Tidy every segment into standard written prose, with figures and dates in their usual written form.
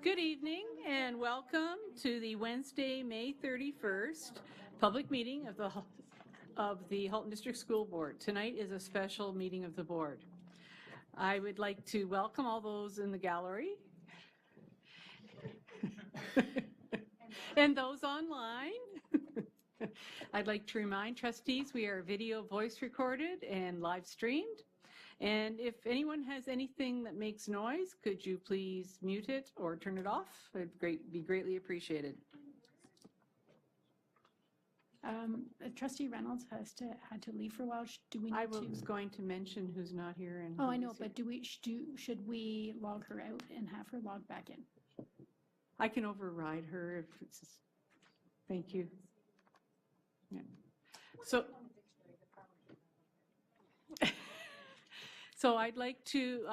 Good evening and welcome to the Wednesday, May 31st public meeting of the Halton District School Board. Tonight is a special meeting of the board. I would like to welcome all those in the gallery and those online. I'd like to remind trustees we are video voice recorded and live streamed. And if anyone has anything that makes noise, could you please mute it or turn it off? It'd be greatly appreciated. Trustee Reynolds had to leave for a while. Do we need I was going to mention who's not here. And I know, but should we log her out and have her log back in? I can override her if it's. Thank you. Yeah. So I'd like to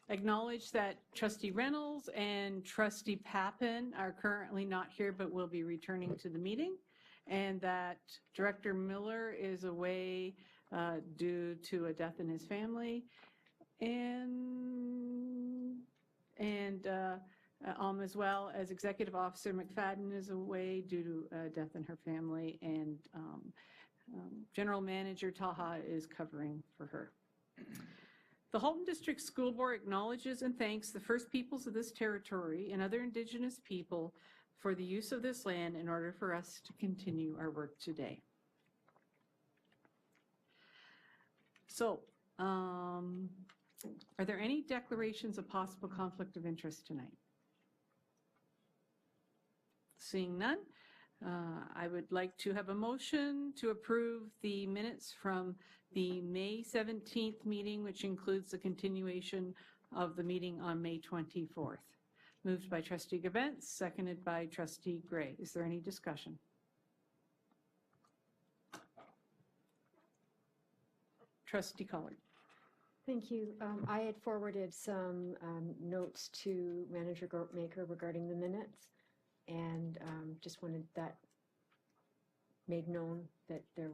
acknowledge that Trustee Reynolds and Trustee Pappen are currently not here but will be returning to the meeting, and that Director Miller is away due to a death in his family, and as well as Executive Officer McFadden is away due to a death in her family, and General Manager Taha is covering for her. The Halton District School Board acknowledges and thanks the First Peoples of this territory and other Indigenous people for the use of this land in order for us to continue our work today. So, are there any declarations of possible conflict of interest tonight? Seeing none, I would like to have a motion to approve the minutes from the May 17th meeting, which includes the continuation of the meeting on May 24th. Moved by Trustee Gaventz, seconded by Trustee Gray. Is there any discussion? Trustee Collard. Thank you. I had forwarded some notes to Manager Maker regarding the minutes, and just wanted that made known that there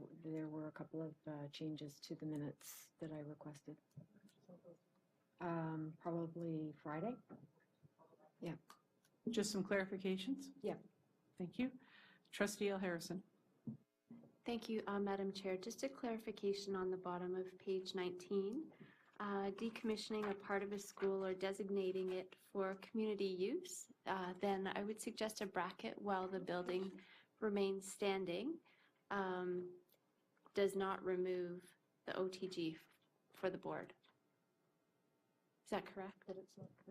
were a couple of changes to the minutes that I requested. Probably Friday. Yeah. Just some clarifications? Yeah. Thank you. Trustee L. Harrison. Thank you, Madam Chair. Just a clarification on the bottom of page 19. Decommissioning a part of a school or designating it for community use, then I would suggest a bracket while the building remains standing, does not remove the OTG for the board. Is that correct?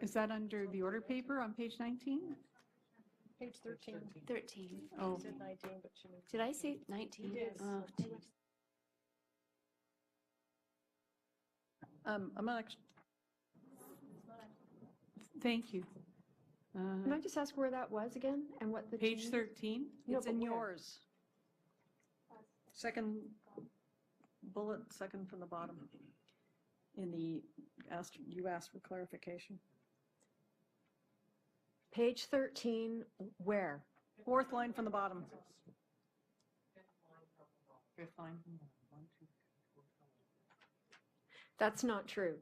Is that under the order paper on page 19? Page 13. 13. Oh. She said 19, but she moved. Did I say 19? Yes. Oh, geez. I'm not actually. Thank you. Can I just ask where that was again and what the Page change? 13? No, It's but in where? yours. Second bullet, second from the bottom. In the you asked for clarification. Page 13, where? Fourth line from the bottom. Fifth line. That's not true.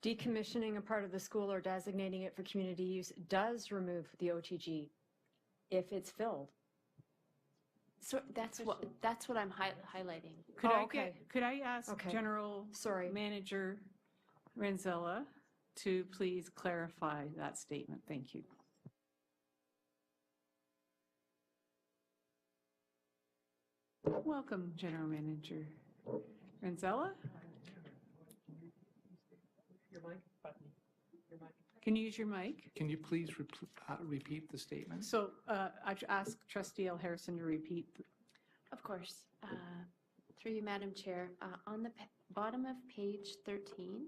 Decommissioning a part of the school or designating it for community use does remove the OTG if it's filled. So that's what I'm highlighting. Could I ask General Manager Renzella to please clarify that statement? Thank you. Welcome, General Manager Renzella. Your mic button. Your mic. Can you use your mic? Can you please repeat the statement? So I ask Trustee L. Harrison to repeat. Of course. Through you, Madam Chair. On the bottom of page 13,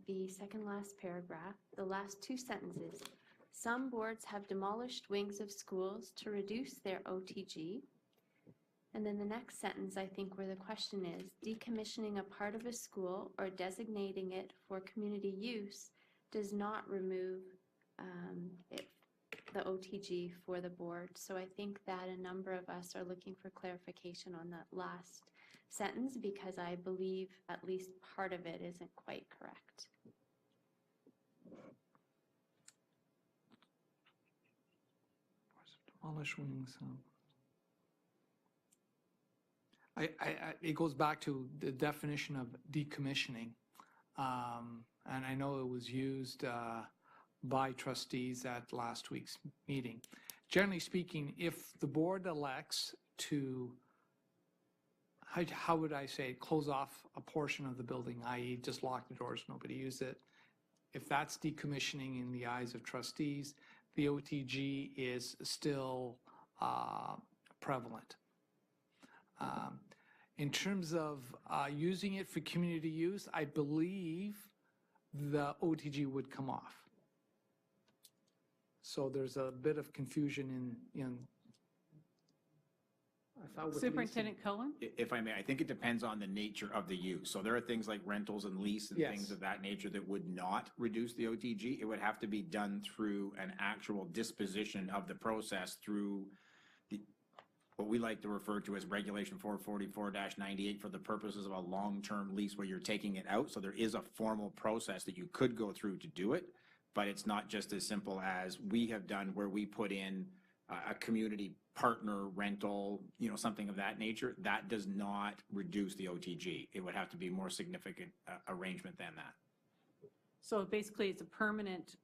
the second last paragraph, the last two sentences, some boards have demolished wings of schools to reduce their OTG. And then the next sentence, I think, where the question is, decommissioning a part of a school or designating it for community use does not remove the OTG for the board. So I think that a number of us are looking for clarification on that last sentence because I believe at least part of it isn't quite correct. Demolish wings. It goes back to the definition of decommissioning. And I know it was used by trustees at last week's meeting. Generally speaking, if the board elects to, how would I say, close off a portion of the building, i.e. just lock the doors, nobody use it, if that's decommissioning in the eyes of trustees, the OTG is still prevalent. In terms of using it for community use, I believe the OTG would come off. So there's a bit of confusion in I thought with Superintendent Cullen? If I may, I think it depends on the nature of the use. So there are things like rentals and lease and Yes. things of that nature that would not reduce the OTG. It would have to be done through an actual disposition of the process through what we like to refer to as Regulation 444-98 for the purposes of a long-term lease where you're taking it out. So there is a formal process that you could go through to do it, but it's not just as simple as we have done where we put in a community partner rental, something of that nature. That does not reduce the OTG. It would have to be more significant arrangement than that. So basically, it's a permanent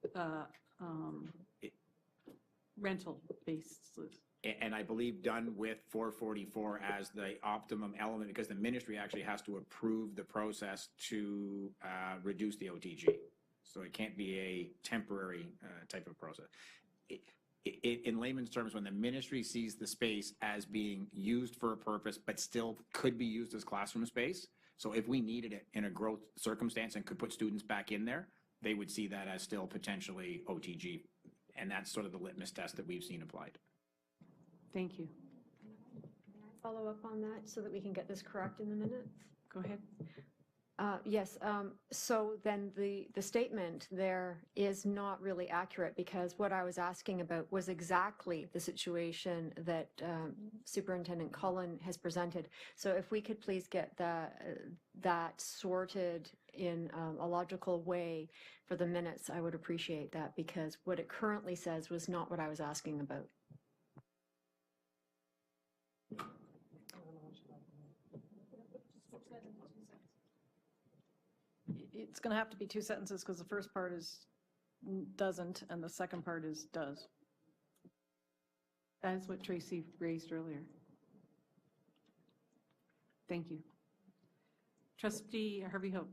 rental basis. And I believe done with 444 as the optimum element, because the ministry actually has to approve the process to reduce the OTG. So it can't be a temporary type of process. In layman's terms, when the ministry sees the space as being used for a purpose, but still could be used as classroom space, so if we needed it in a growth circumstance and could put students back in there, they would see that as still potentially OTG. And that's sort of the litmus test that we've seen applied. Thank you. Follow up on that so that we can get this correct in the minutes? Go ahead. Yes, so then the statement there is not really accurate because what I was asking about was exactly the situation that Superintendent Cullen has presented. So if we could please get that sorted in a logical way for the minutes, I would appreciate that because what it currently says was not what I was asking about. It's going to have to be two sentences because the first part is doesn't and the second part is does. That is what Tracy raised earlier. Thank you. Trustee Harvey Hope.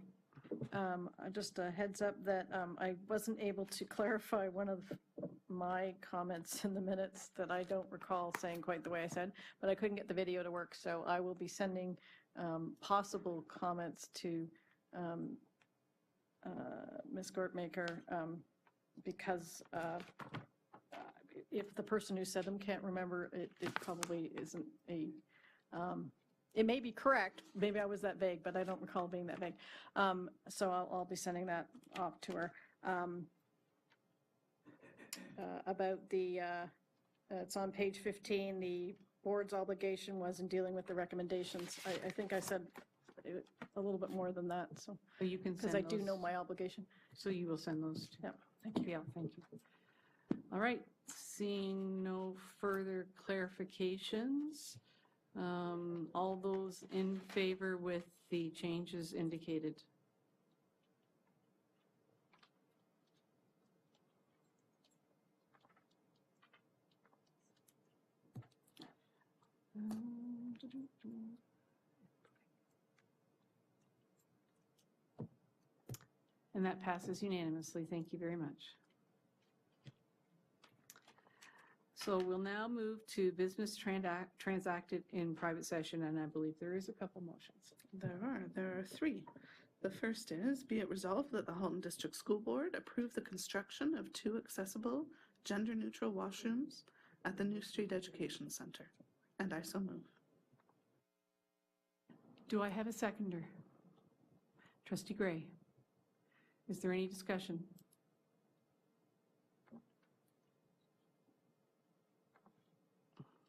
Just a heads up that I wasn't able to clarify one of my comments in the minutes that I don't recall saying quite the way I said, but I couldn't get the video to work, so I will be sending possible comments to Ms. Gortmaker because if the person who said them can't remember, it probably isn't a, it may be correct, maybe I was that vague, but I don't recall being that vague. So I'll be sending that off to her. About the, it's on page 15, the board's obligation was in dealing with the recommendations. I think I said a little bit more than that, so. So you can send Because I do those. know my obligation. So you will send those to. Yeah, thank you. Yeah, thank you. All right, seeing no further clarifications, all those in favor with the changes indicated? And that passes unanimously. Thank you very much. So we'll now move to business transacted in private session, and I believe there is a couple motions. There are three. The first is, be it resolved that the Halton District School Board approve the construction of 2 accessible, gender-neutral washrooms at the New Street Education Center. And I so move. Do I have a seconder? Trustee Gray. Is there any discussion?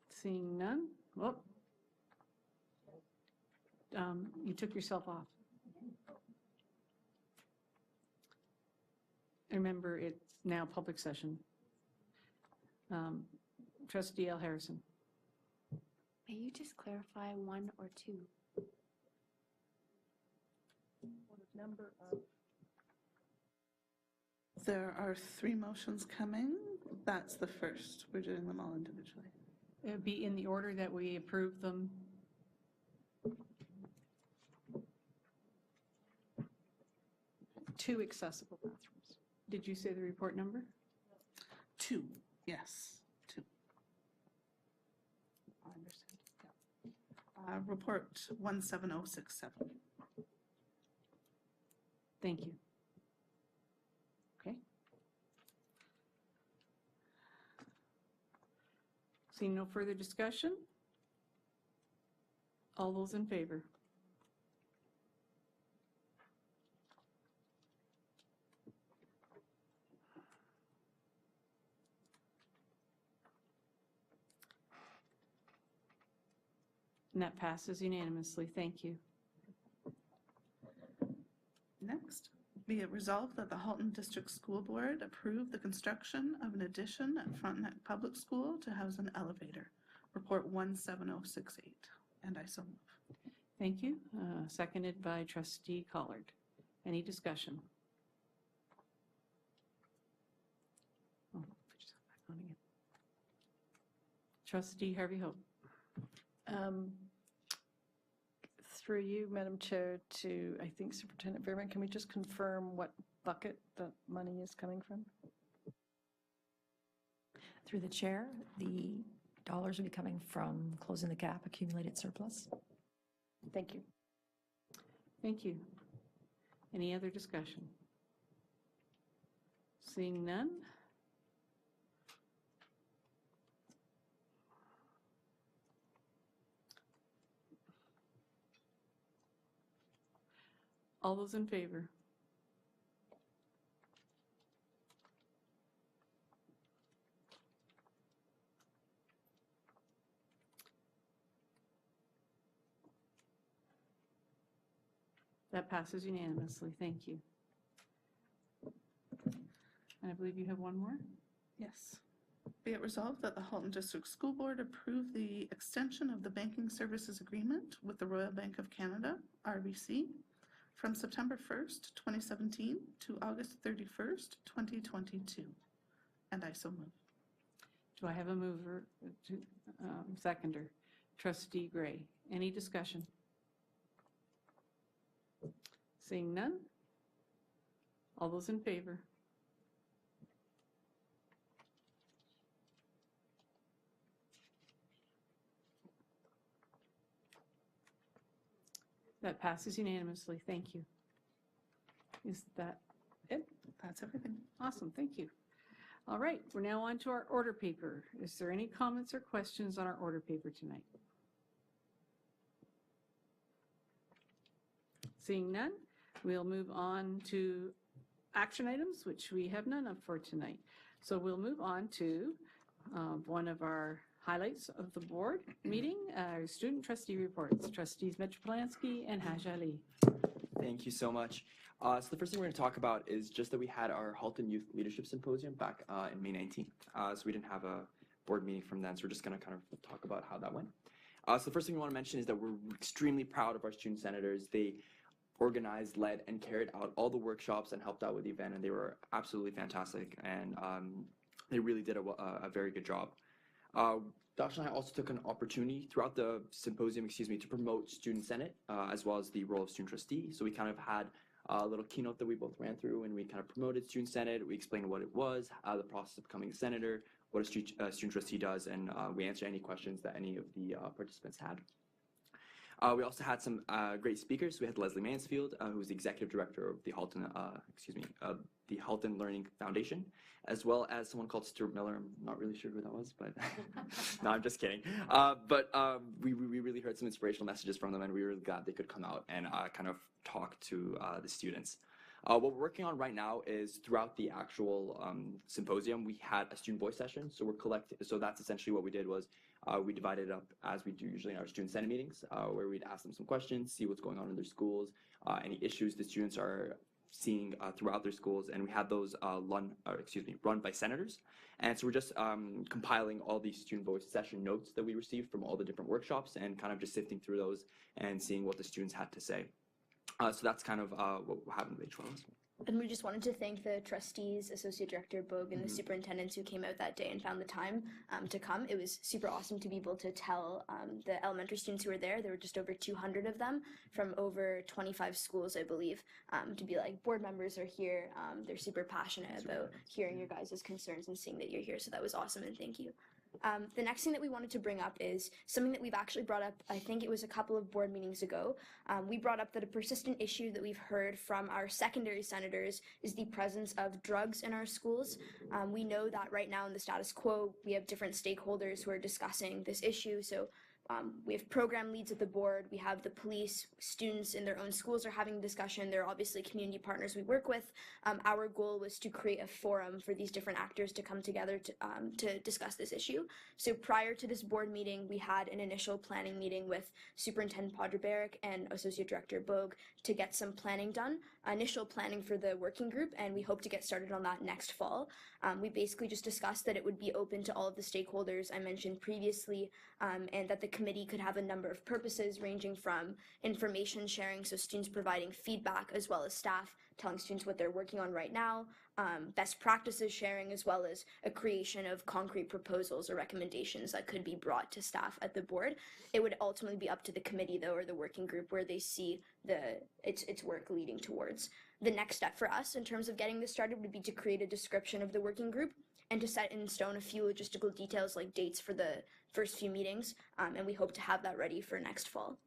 Seeing none? Oh. You took yourself off. Remember, it's now public session. Trustee L. Harrison. May you just clarify 1 or 2? Number of. There are 3 motions coming. That's the first. We're doing them all individually. It would be in the order that we approve them. Two accessible bathrooms. Did you say the report number? 2, yes, 2. I understand. Report 17067. Thank you. Okay. Seeing no further discussion? All those in favor? And that passes unanimously. Thank you. Next, be it resolved that the Halton District School Board approve the construction of an addition at Frontenac Public School to house an elevator. Report 17068. And I so move. Thank you. Seconded by Trustee Collard. Any discussion? Oh, put yourself back on again. Trustee Harvey Hope. Through you, Madam Chair, to, I think, Superintendent Fairman, can we just confirm what bucket the money is coming from? Through the chair, the dollars will be coming from closing the gap accumulated surplus. Thank you. Thank you. Any other discussion? Seeing none? All those in favor? That passes unanimously. Thank you. And I believe you have one more? Yes. Be it resolved that the Halton District School Board approve the extension of the banking services agreement with the Royal Bank of Canada, RBC, from September 1st, 2017 to August 31st, 2022. And I so move. Do I have a mover, seconder? Trustee Gray. Any discussion? Seeing none? All those in favor? That passes unanimously. Thank you. Is that it? That's everything. Awesome, thank you. All right, we're now on to our order paper. Is there any comments or questions on our order paper tonight? Seeing none, we'll move on to action items, which we have none of for tonight. So we'll move on to one of our highlights of the board meeting, our student trustee reports. Trustees Metropolitansky and Haj Ali. Thank you so much. So the first thing we're going to talk about is just that we had our Halton Youth Leadership Symposium back in May 19th. So we didn't have a board meeting from then, so we're just going to kind of talk about how that went. So the first thing we want to mention is that we're extremely proud of our student senators. They organized, led, and carried out all the workshops and helped out with the event, and they were absolutely fantastic, and they really did a very good job. Dash and I also took an opportunity throughout the symposium, to promote Student Senate, as well as the role of Student Trustee. So we kind of had a little keynote that we both ran through, and we kind of promoted Student Senate. We explained what it was, the process of becoming a senator, what a Student Trustee does, and we answered any questions that any of the participants had. We also had some great speakers. We had Leslie Mansfield, who's the executive director of the Halton, the Halton Learning Foundation, as well as someone called Stuart Miller. I'm not really sure who that was, but no, I'm just kidding. But we really heard some inspirational messages from them, and we were really glad they could come out and kind of talk to the students. What we're working on right now is throughout the actual symposium, we had a student voice session. So so that's essentially what we did was we divided it up as we do usually in our student senate meetings, where we'd ask them some questions, see what's going on in their schools, any issues the students are seeing throughout their schools, and we had those run by senators. And so we're just compiling all these student voice session notes that we received from all the different workshops and kind of just sifting through those and seeing what the students had to say. So that's kind of what happened with H1s. And we just wanted to thank the trustees, Associate Director Bogue, and the superintendents who came out that day and found the time to come. It was super awesome to be able to tell the elementary students who were there were just over 200 of them from over 25 schools, I believe, to be like, board members are here. They're super passionate about hearing your guys' concerns and seeing that you're here. So that was awesome, and thank you. The next thing that we wanted to bring up is something that we've actually brought up, I think it was a couple of board meetings ago. We brought up that a persistent issue that we've heard from our secondary senators is the presence of drugs in our schools. We know that right now in the status quo, we have different stakeholders who are discussing this issue. So we have program leads at the board, we have the police, students in their own schools are having a discussion, there are obviously community partners we work with. Our goal was to create a forum for these different actors to come together to discuss this issue. So prior to this board meeting, we had an initial planning meeting with Superintendent Podreberic and Associate Director Bogue to get some planning done, initial planning for the working group, and we hope to get started on that next fall. We basically just discussed that it would be open to all of the stakeholders I mentioned previously, and that the committee could have a number of purposes ranging from information sharing, so students providing feedback, as well as staff telling students what they're working on right now, best practices sharing, as well as a creation of concrete proposals or recommendations that could be brought to staff at the board. It would ultimately be up to the committee, though, or the working group where they see its work leading towards. The next step for us in terms of getting this started would be to create a description of the working group and to set in stone a few logistical details like dates for the first few meetings, and we hope to have that ready for next fall.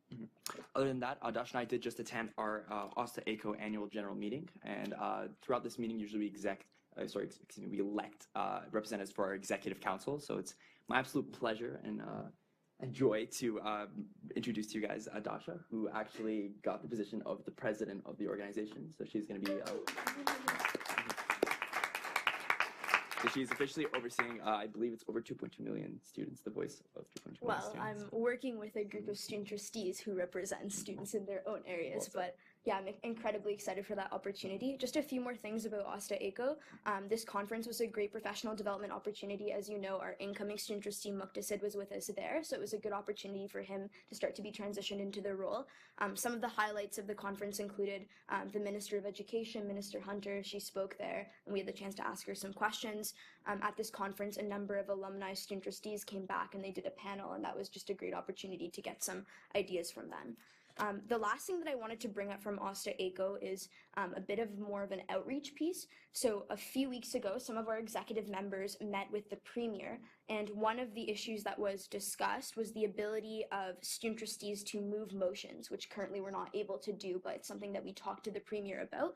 Other than that, Dash and I did just attend our OSTA ACO annual general meeting, and throughout this meeting, usually we elect representatives for our executive council. So it's my absolute pleasure and joy to introduce to you guys Dasha, who actually got the position of the president of the organization. So she's going to be. So she's officially overseeing, I believe it's over 2.2 million students, the voice of 2.2 million students. I'm working with a group of student trustees who represent students in their own areas, but yeah, I'm incredibly excited for that opportunity. Just a few more things about OSTA ACO. This conference was a great professional development opportunity. As you know, our incoming student trustee, Muqtasid, was with us there, so it was a good opportunity for him to start to be transitioned into the role. Some of the highlights of the conference included the Minister of Education, Minister Hunter. She spoke there, and we had the chance to ask her some questions. At this conference, a number of alumni student trustees came back, and they did a panel, and that was just a great opportunity to get some ideas from them. The last thing that I wanted to bring up from OSTA ACO is a bit of more of an outreach piece. So a few weeks ago, some of our executive members met with the Premier, and one of the issues that was discussed was the ability of student trustees to move motions, which currently we're not able to do, but it's something that we talked to the Premier about.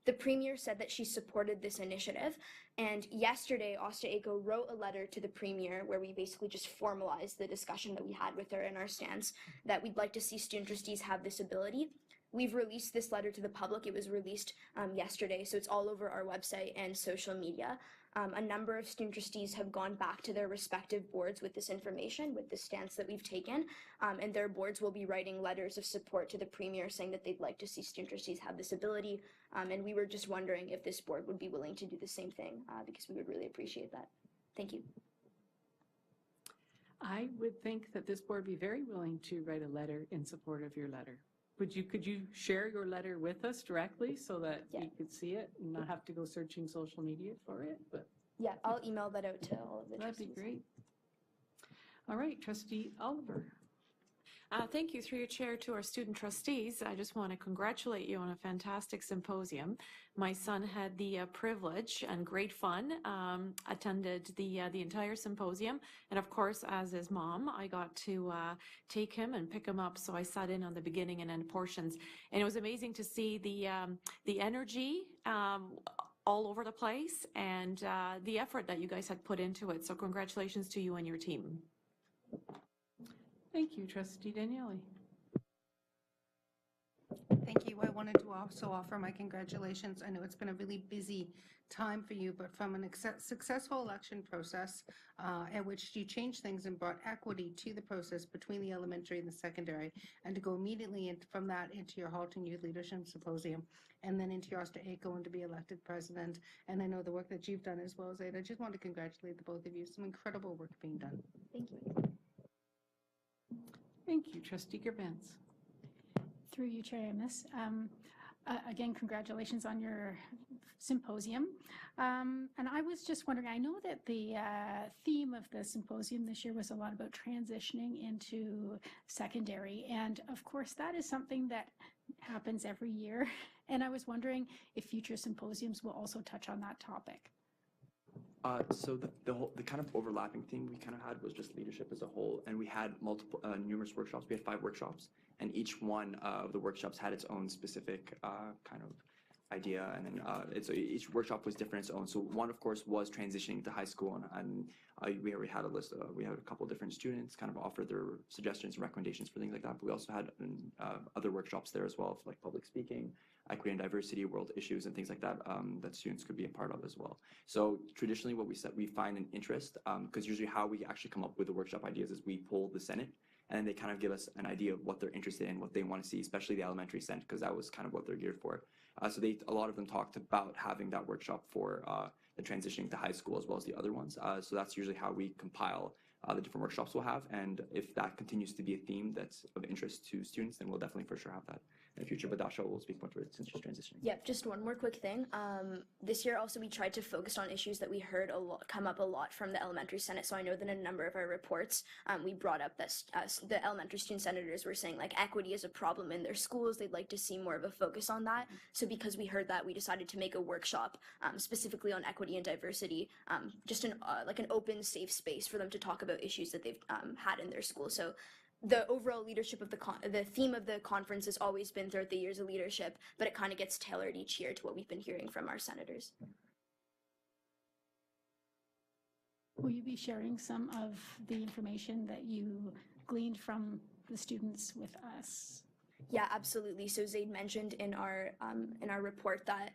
The Premier said that she supported this initiative, and yesterday OSTA ACO wrote a letter to the Premier where we basically just formalized the discussion that we had with her and our stance that we'd like to see student trustees have this ability. We've released this letter to the public. It was released yesterday, so it's all over our website and social media. A number of student trustees have gone back to their respective boards with this information, with the stance that we've taken, and their boards will be writing letters of support to the Premier saying that they'd like to see student trustees have this ability, and we were just wondering if this board would be willing to do the same thing, because we would really appreciate that. Thank you. I would think that this board would be very willing to write a letter in support of your letter. Could you share your letter with us directly so that we could see it and not have to go searching social media for it? But yeah, I'll email that out to all of the that'd trustees. be great. All right, Trustee Oliver. Thank you, through your chair, to our student trustees. I just want to congratulate you on a fantastic symposium. My son had the privilege and great fun, attended the entire symposium, and of course, as his mom, I got to take him and pick him up, so I sat in on the beginning and end portions, and it was amazing to see the energy all over the place and the effort that you guys had put into it, so congratulations to you and your team. Thank you, Trustee Daniele. Thank you. I wanted to also offer my congratulations. I know it's been a really busy time for you, but from an successful election process at which you changed things and brought equity to the process between the elementary and the secondary, and to go immediately from that into your Halton Youth Leadership Symposium, and then into your Oster ACO and to be elected president. And I know the work that you've done as well, Zaid. I just want to congratulate the both of you. Some incredible work being done. Thank you. Thank you, Trustee Gerbrands. Through you, Chair Amos. Again, congratulations on your symposium. And I was just wondering, I know that the theme of the symposium this year was a lot about transitioning into secondary. And of course, that is something that happens every year. And I was wondering if future symposiums will also touch on that topic. So the kind of overlapping thing we kind of had was just leadership as a whole, and we had numerous workshops. We had 5 workshops, and each one of the workshops had its own specific kind of idea, and then each workshop was different in its own. So one, of course, was transitioning to high school, and we already had a list. We had a couple of different students kind of offer their suggestions and recommendations for things like that. But we also had other workshops there as well, for like public speaking, equity and diversity, world issues, and things like that that students could be a part of as well. So traditionally, what we said, we find an interest, because usually how we actually come up with the workshop ideas is we poll the Senate, and then they kind of give us an idea of what they're interested in, what they want to see, especially the elementary Senate, because that was kind of what they're geared for. So a lot of them talked about having that workshop for the transitioning to high school as well as the other ones. So that's usually how we compile the different workshops we'll have. And if that continues to be a theme that's of interest to students, then we'll definitely for sure have that in the future. But Dasha will speak more to it since she's transitioning. Yep, just one more quick thing. This year also we tried to focus on issues that we heard come up a lot from the elementary Senate. So I know that in a number of our reports, we brought up that the elementary student senators were saying like equity is a problem in their schools. They'd like to see more of a focus on that. So because we heard that, we decided to make a workshop specifically on equity and diversity, just like an open, safe space for them to talk about issues that they've had in their school. So the overall leadership of the theme of the conference has always been throughout the years of leadership, but it kind of gets tailored each year to what we've been hearing from our senators. Will you be sharing some of the information that you gleaned from the students with us? Yeah, absolutely. So Zaid mentioned in our report that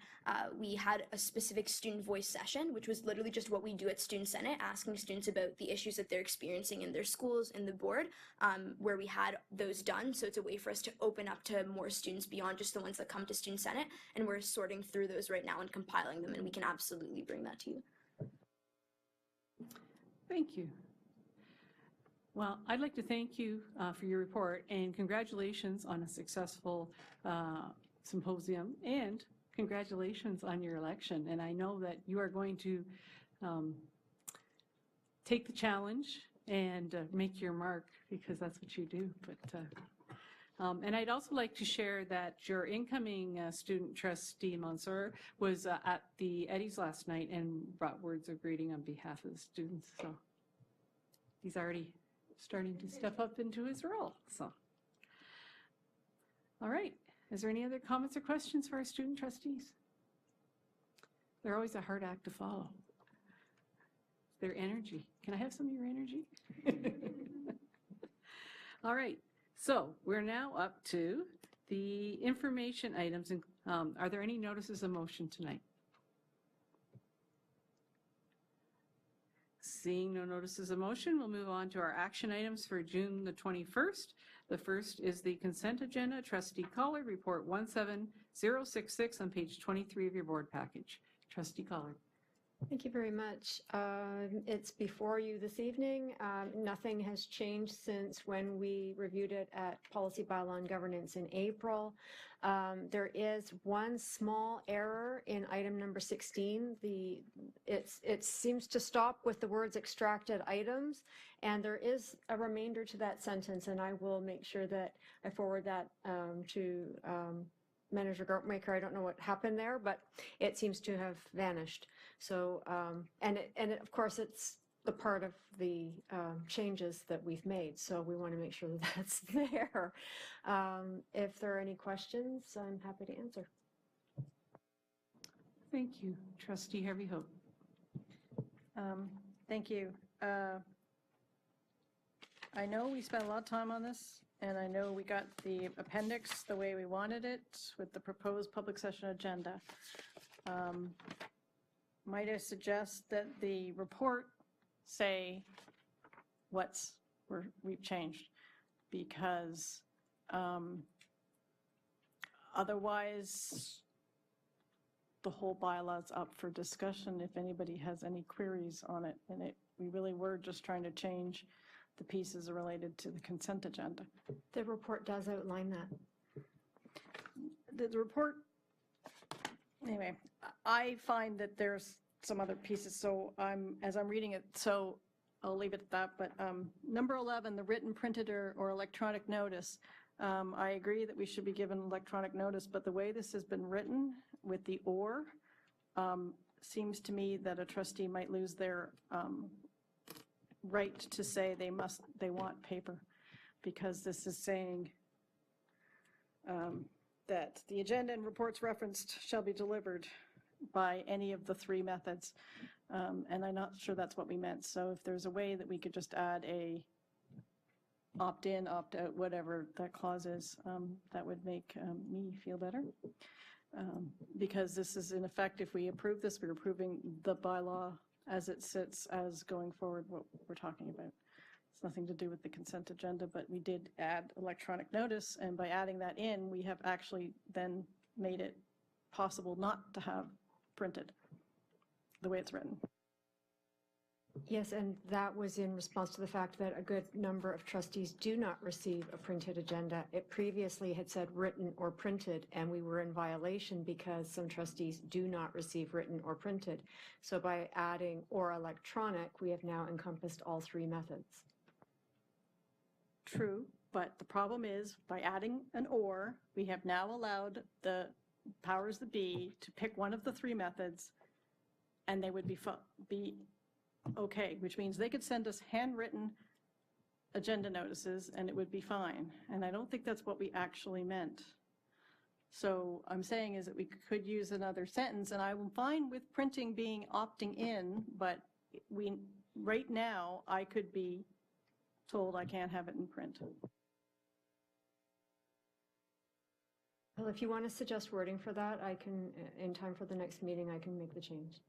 we had a specific student voice session, which was literally just what we do at Student Senate, asking students about the issues that they're experiencing in their schools, in the board, where we had those done. So it's a way for us to open up to more students beyond just the ones that come to Student Senate. And we're sorting through those right now and compiling them, and we can absolutely bring that to you. Thank you. Well, I'd like to thank you for your report, and congratulations on a successful symposium, and congratulations on your election. And I know that you are going to take the challenge and make your mark, because that's what you do. And I'd also like to share that your incoming student trustee, Mansour, was at the Eddies last night and brought words of greeting on behalf of the students. So he's already starting to step up into his role. So, all right. Is there any other comments or questions for our student trustees? They're always a hard act to follow. Their energy. Can I have some of your energy? All right. So we're now up to the information items. And are there any notices of motion tonight? Seeing no notices of motion, we'll move on to our action items for June the 21st. The first is the consent agenda. Trustee Collard, report 17066 on page 23 of your board package. Trustee Collard. Thank you very much. It's before you this evening. Nothing has changed since when we reviewed it at Policy Bylaw and Governance in April. There is one small error in item number 16. It seems to stop with the words extracted items, and there is a remainder to that sentence, and I will make sure that I forward that to Manager Gartmaker. I don't know what happened there, but it seems to have vanished. So, of course, it's the part of the changes that we've made. So we want to make sure that that's there. If there are any questions, I'm happy to answer. Thank you. Trustee Harvey Hope. Thank you. I know we spent a lot of time on this and I know we got the appendix the way we wanted it with the proposed public session agenda. Might I suggest that the report say we've changed? Because otherwise, the whole bylaw's up for discussion if anybody has any queries on it. And we really were just trying to change the pieces related to the consent agenda. The report does outline that. The report, anyway, I find that there's some other pieces, so as I'm reading it, so I'll leave it at that, but number 11, the written, printed, or electronic notice. I agree that we should be given electronic notice, but the way this has been written with the or seems to me that a trustee might lose their right to say they want paper, because this is saying that the agenda and reports referenced shall be delivered by any of the three methods. And I'm not sure that's what we meant. So if there's a way that we could just add a opt-in, opt-out, whatever that clause is, that would make me feel better. Because this is, in effect, if we approve this, we're approving the bylaw as it sits as going forward what we're talking about. It's nothing to do with the consent agenda, but we did add electronic notice, and by adding that in, we have actually then made it possible not to have printed the way it's written. Yes, and that was in response to the fact that a good number of trustees do not receive a printed agenda. It previously had said written or printed, and we were in violation because some trustees do not receive written or printed. So by adding or electronic, we have now encompassed all three methods. True, but the problem is by adding an or, we have now allowed the powers that be to pick one of the three methods, and they would be okay, which means they could send us handwritten agenda notices and it would be fine. And I don't think that's what we actually meant. So I'm saying is that we could use another sentence, and I'm fine with printing being opting in, but right now I could be told I can't have it in print. Well, if you want to suggest wording for that, I can, in time for the next meeting, I can make the change.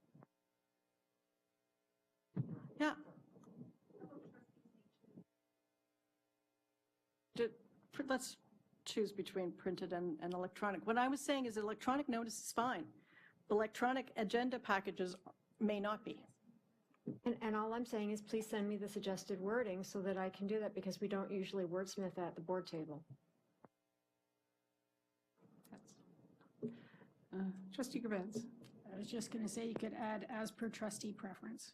Yeah. Let's choose between printed and electronic. What I was saying is electronic notice is fine. Electronic agenda packages may not be. And all I'm saying is please send me the suggested wording so that I can do that, because we don't usually wordsmith at the board table. Trustee Gravens. I was just going to say you could add as per trustee preference.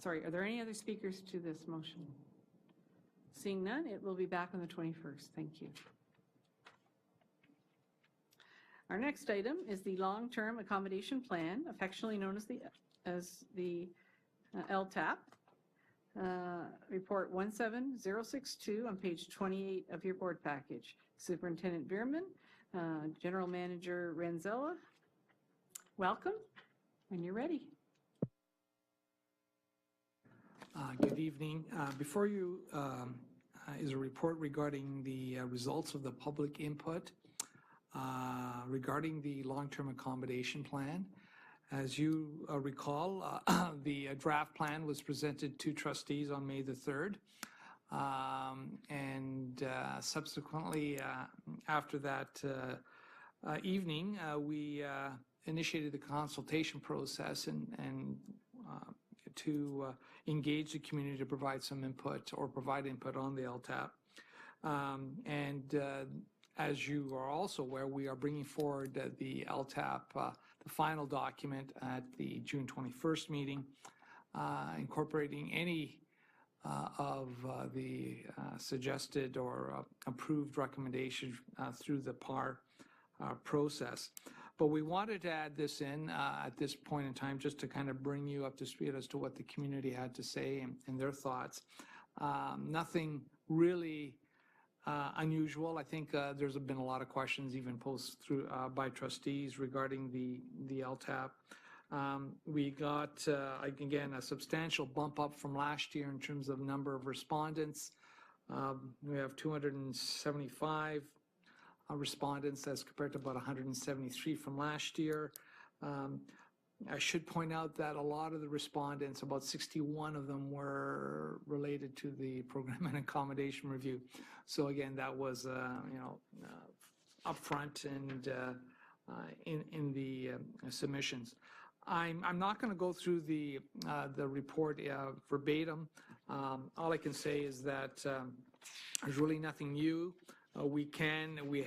Sorry, are there any other speakers to this motion? Seeing none, it will be back on the 21st. Thank you. Our next item is the long-term accommodation plan, affectionately known as the LTAP. Report 17062 on page 28 of your board package. Superintendent Bierman, General Manager Renzella, welcome when you're ready. Good evening. Before you is a report regarding the results of the public input regarding the long-term accommodation plan. As you recall, the draft plan was presented to trustees on May the 3rd. And subsequently, after that evening, we initiated the consultation process and to engage the community to provide some input or provide input on the LTAP. As you are also aware, we are bringing forward the LTAP, the final document at the June 21st meeting, incorporating any of the suggested or approved recommendations through the PAR process. But we wanted to add this in at this point in time just to kind of bring you up to speed as to what the community had to say and their thoughts. Nothing really unusual. I think there's been a lot of questions even posed through by trustees regarding the LTAP. We got, again, a substantial bump up from last year in terms of number of respondents. We have 275 respondents as compared to about 173 from last year. I should point out that a lot of the respondents, about 61 of them, were related to the program and accommodation review. So again, that was upfront and in the submissions. I'm not going to go through the report verbatim. All I can say is that there's really nothing new. We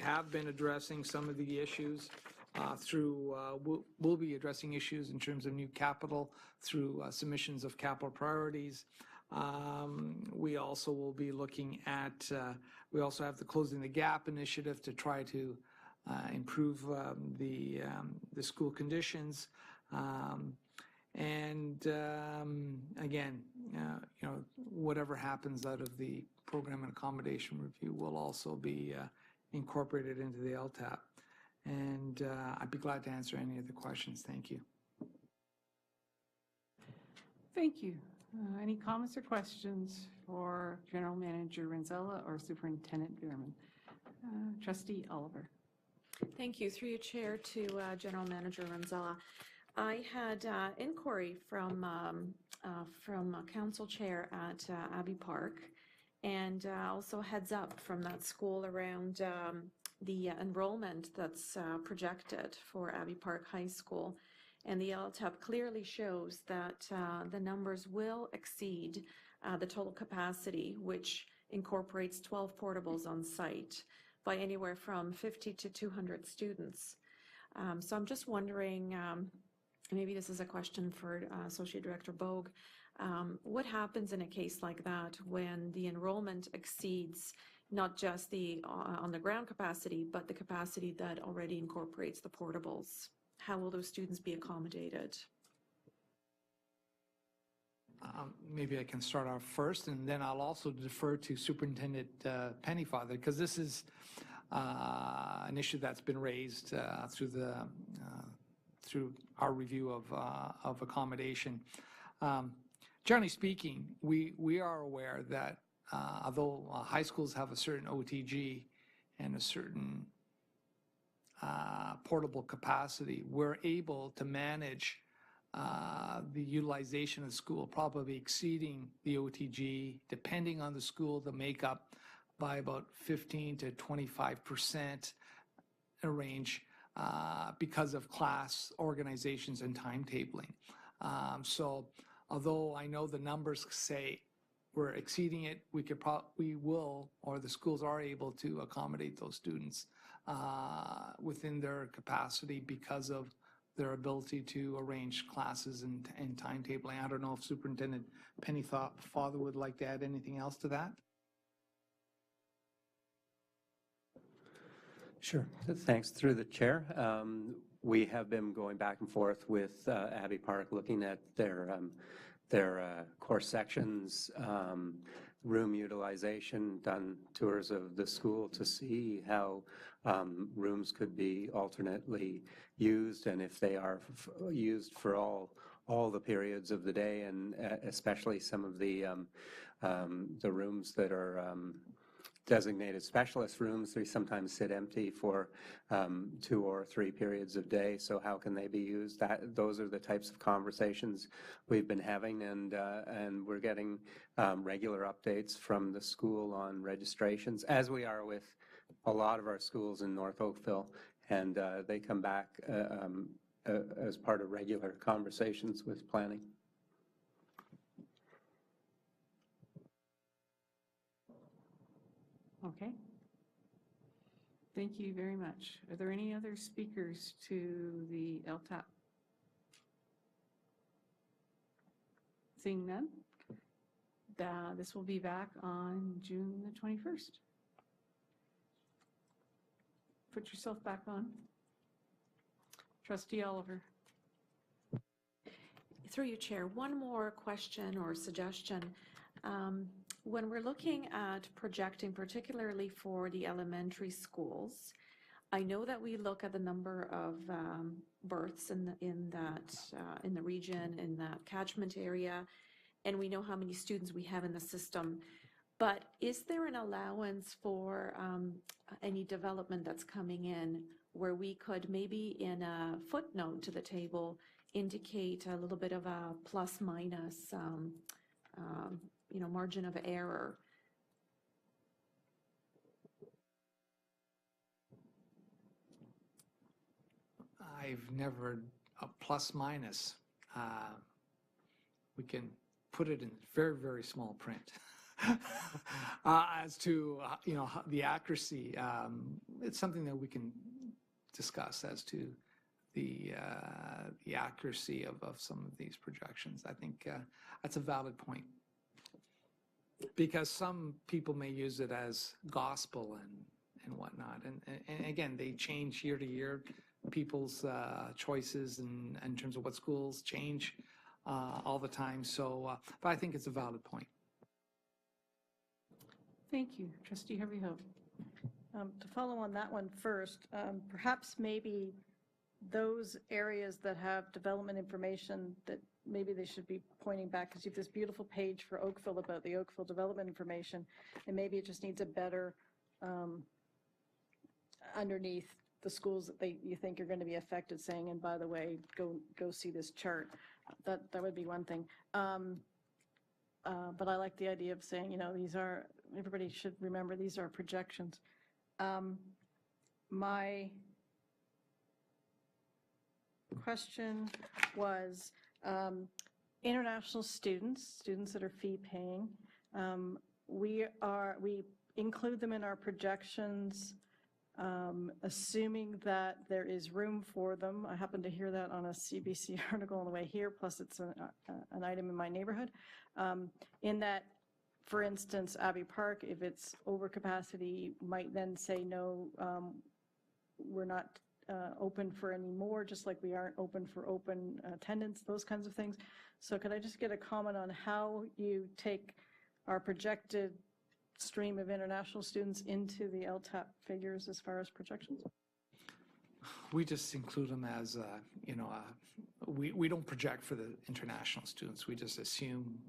have been addressing some of the issues we'll be addressing issues in terms of new capital through submissions of capital priorities. We also will be looking at, we also have the Closing the Gap initiative to try to improve the school conditions. Again, whatever happens out of the program and accommodation review will also be incorporated into the LTAP. And I'd be glad to answer any of the questions. Thank you. Thank you. Any comments or questions for General Manager Renzella or Superintendent Bierman? Trustee Oliver. Thank you. Through your chair to General Manager Renzella. I had inquiry from Council Chair at Abbey Park, and also heads up from that school around the enrollment that's projected for Abbey Park High School. And the LTAP clearly shows that the numbers will exceed the total capacity, which incorporates 12 portables on site, by anywhere from 50 to 200 students. So I'm just wondering, maybe this is a question for Associate Director Bogue, what happens in a case like that when the enrollment exceeds not just the on-the-ground capacity, but the capacity that already incorporates the portables? How will those students be accommodated? Maybe I can start off first, and then I'll also defer to Superintendent Pennyfather, because this is an issue that's been raised through our review of accommodation. Generally speaking, we are aware that although high schools have a certain OTG and a certain portable capacity, we're able to manage the utilization of the school, probably exceeding the OTG, depending on the school, the makeup, by about 15 to 25% range because of class organizations and timetabling. So although I know the numbers say we're exceeding it, we will, or the schools are able to accommodate those students within their capacity because of their ability to arrange classes and timetabling. I don't know if Superintendent Pennyfather would like to add anything else to that. Sure. Thanks. Through the chair, we have been going back and forth with Abbey Park, looking at their course sections, room utilization, done tours of the school to see how rooms could be alternately used, and if they are used for all the periods of the day, and especially some of the rooms that are designated specialist rooms. They sometimes sit empty for 2 or 3 periods of day. So how can they be used? Those are the types of conversations we've been having, and we're getting regular updates from the school on registrations, as we are with a lot of our schools in North Oakville, and they come back as part of regular conversations with planning. Okay. Thank you very much. Are there any other speakers to the LTAP? Seeing none, this will be back on June the 21st. Put yourself back on. Trustee Oliver. Through you, Chair, one more question or suggestion. When we're looking at projecting, particularly for the elementary schools, I know that we look at the number of births in the region, in that catchment area, and we know how many students we have in the system. But is there an allowance for any development that's coming in where we could maybe in a footnote to the table indicate a little bit of a plus minus, margin of error? I've never a plus minus. We can put it in very, very small print. As to the accuracy, it's something that we can discuss as to the accuracy of some of these projections. I think that's a valid point, because some people may use it as gospel and whatnot, and again, they change year to year. People's choices in terms of what schools change all the time. So, but I think it's a valid point. Thank you. Trustee Harvey Hope. To follow on that one first, perhaps maybe those areas that have development information that maybe they should be pointing back, because you have this beautiful page for Oakville about the Oakville development information, and maybe it just needs a better underneath the schools that you think are going to be affected, saying, and by the way, go see this chart. That would be one thing. But I like the idea of saying, everybody should remember these are projections. My question was international students that are fee paying. We include them in our projections, assuming that there is room for them. I happened to hear that on a CBC article on the way here, plus it's an item in my neighborhood. In that, for instance, Abbey Park, if it's over capacity, might then say, no, we're not open for any more, just like we aren't open for open attendance, those kinds of things. So could I just get a comment on how you take our projected stream of international students into the LTAP figures as far as projections? We just include them as, we don't project for the international students. We just assume,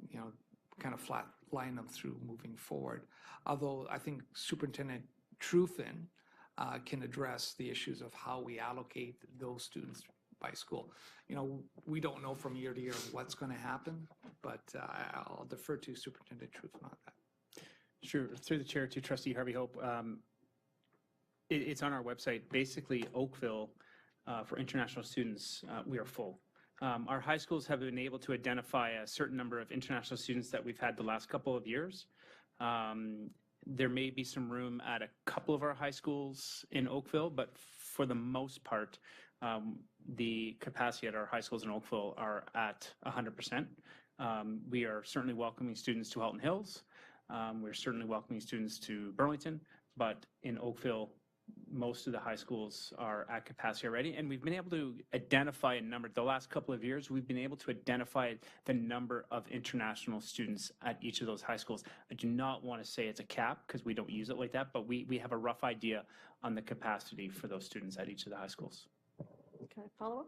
kind of flat line them through moving forward. Although I think Superintendent Truthin can address the issues of how we allocate those students by school. We don't know from year to year what's going to happen, but I'll defer to Superintendent Truthin on that. Sure. Through the chair to Trustee Harvey Hope, it's on our website. Basically, Oakville, for international students, we are full. Our high schools have been able to identify a certain number of international students that we've had the last couple of years. There may be some room at a couple of our high schools in Oakville, but for the most part, the capacity at our high schools in Oakville are at 100%. We are certainly welcoming students to Halton Hills. We're certainly welcoming students to Burlington, but in Oakville, most of the high schools are at capacity already, and we've been able to identify a number. The last couple of years, we've been able to identify the number of international students at each of those high schools. I do not want to say it's a cap, because we don't use it like that, but we have a rough idea on the capacity for those students at each of the high schools. Can I follow up?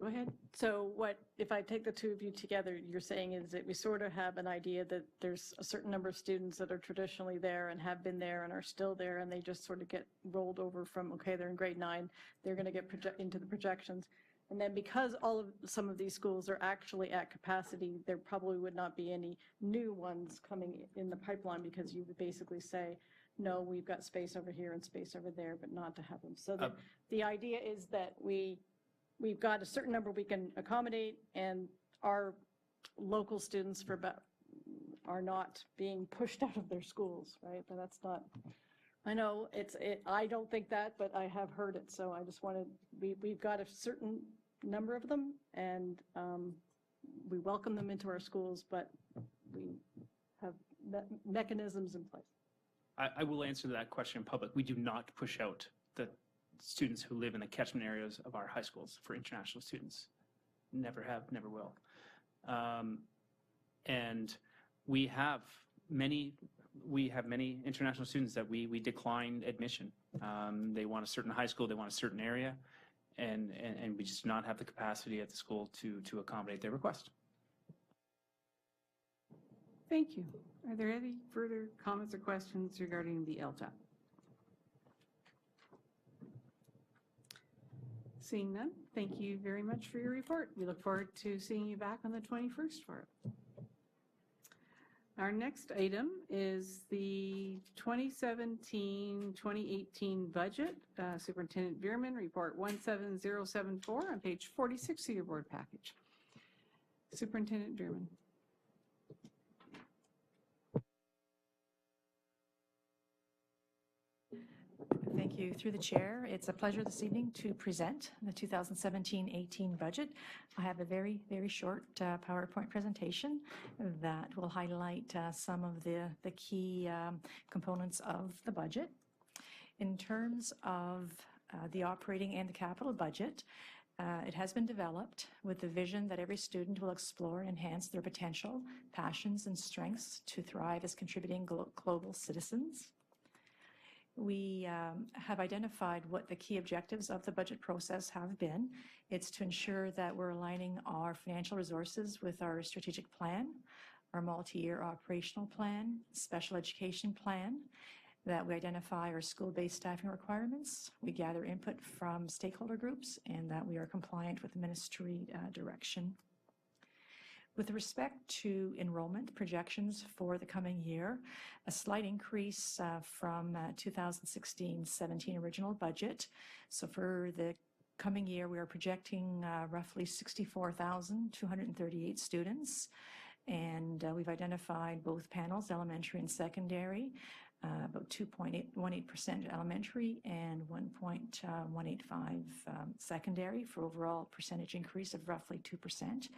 Go ahead. So if I take the two of you together, you're saying is that we sort of have an idea that there's a certain number of students that are traditionally there and have been there and are still there, and they just sort of get rolled over from, okay, they're in grade 9, they're going to get into the projections. And then because some of these schools are actually at capacity, there probably would not be any new ones coming in the pipeline, because you would basically say, no, we've got space over here and space over there, but not to have them. So the idea is that we've got a certain number we can accommodate, and our local students are not being pushed out of their schools, right? But that's not, I know I don't think that, but I have heard it. So I just wanted, we've got a certain number of them, and we welcome them into our schools, but we have mechanisms in place. I will answer that question in public. We do not push out the students who live in the catchment areas of our high schools for international students. Never have, never will. And we have many international students that we decline admission. They want a certain high school, they want a certain area, and we just do not have the capacity at the school to accommodate their request. Thank you. Are there any further comments or questions regarding the LTAP? Seeing none, thank you very much for your report. We look forward to seeing you back on the 21st for it. Our next item is the 2017-2018 budget. Superintendent Bierman, report 17074 on page 46 of your board package. Superintendent Bierman. Thank you. Through the chair, it's a pleasure this evening to present the 2017-18 budget. I have a very, very short PowerPoint presentation that will highlight some of the key components of the budget. In terms of the operating and the capital budget, it has been developed with the vision that every student will explore and enhance their potential, passions, and strengths to thrive as contributing global citizens. We have identified what the key objectives of the budget process have been. It's to ensure that we're aligning our financial resources with our strategic plan, our multi-year operational plan, special education plan, that we identify our school-based staffing requirements, we gather input from stakeholder groups, and that we are compliant with ministry direction. With respect to enrollment projections for the coming year, a slight increase from 2016-17 original budget. So for the coming year, we are projecting roughly 64,238 students. And we've identified both panels, elementary and secondary, about 2.18% elementary and 1.185 secondary, for overall percentage increase of roughly 2%.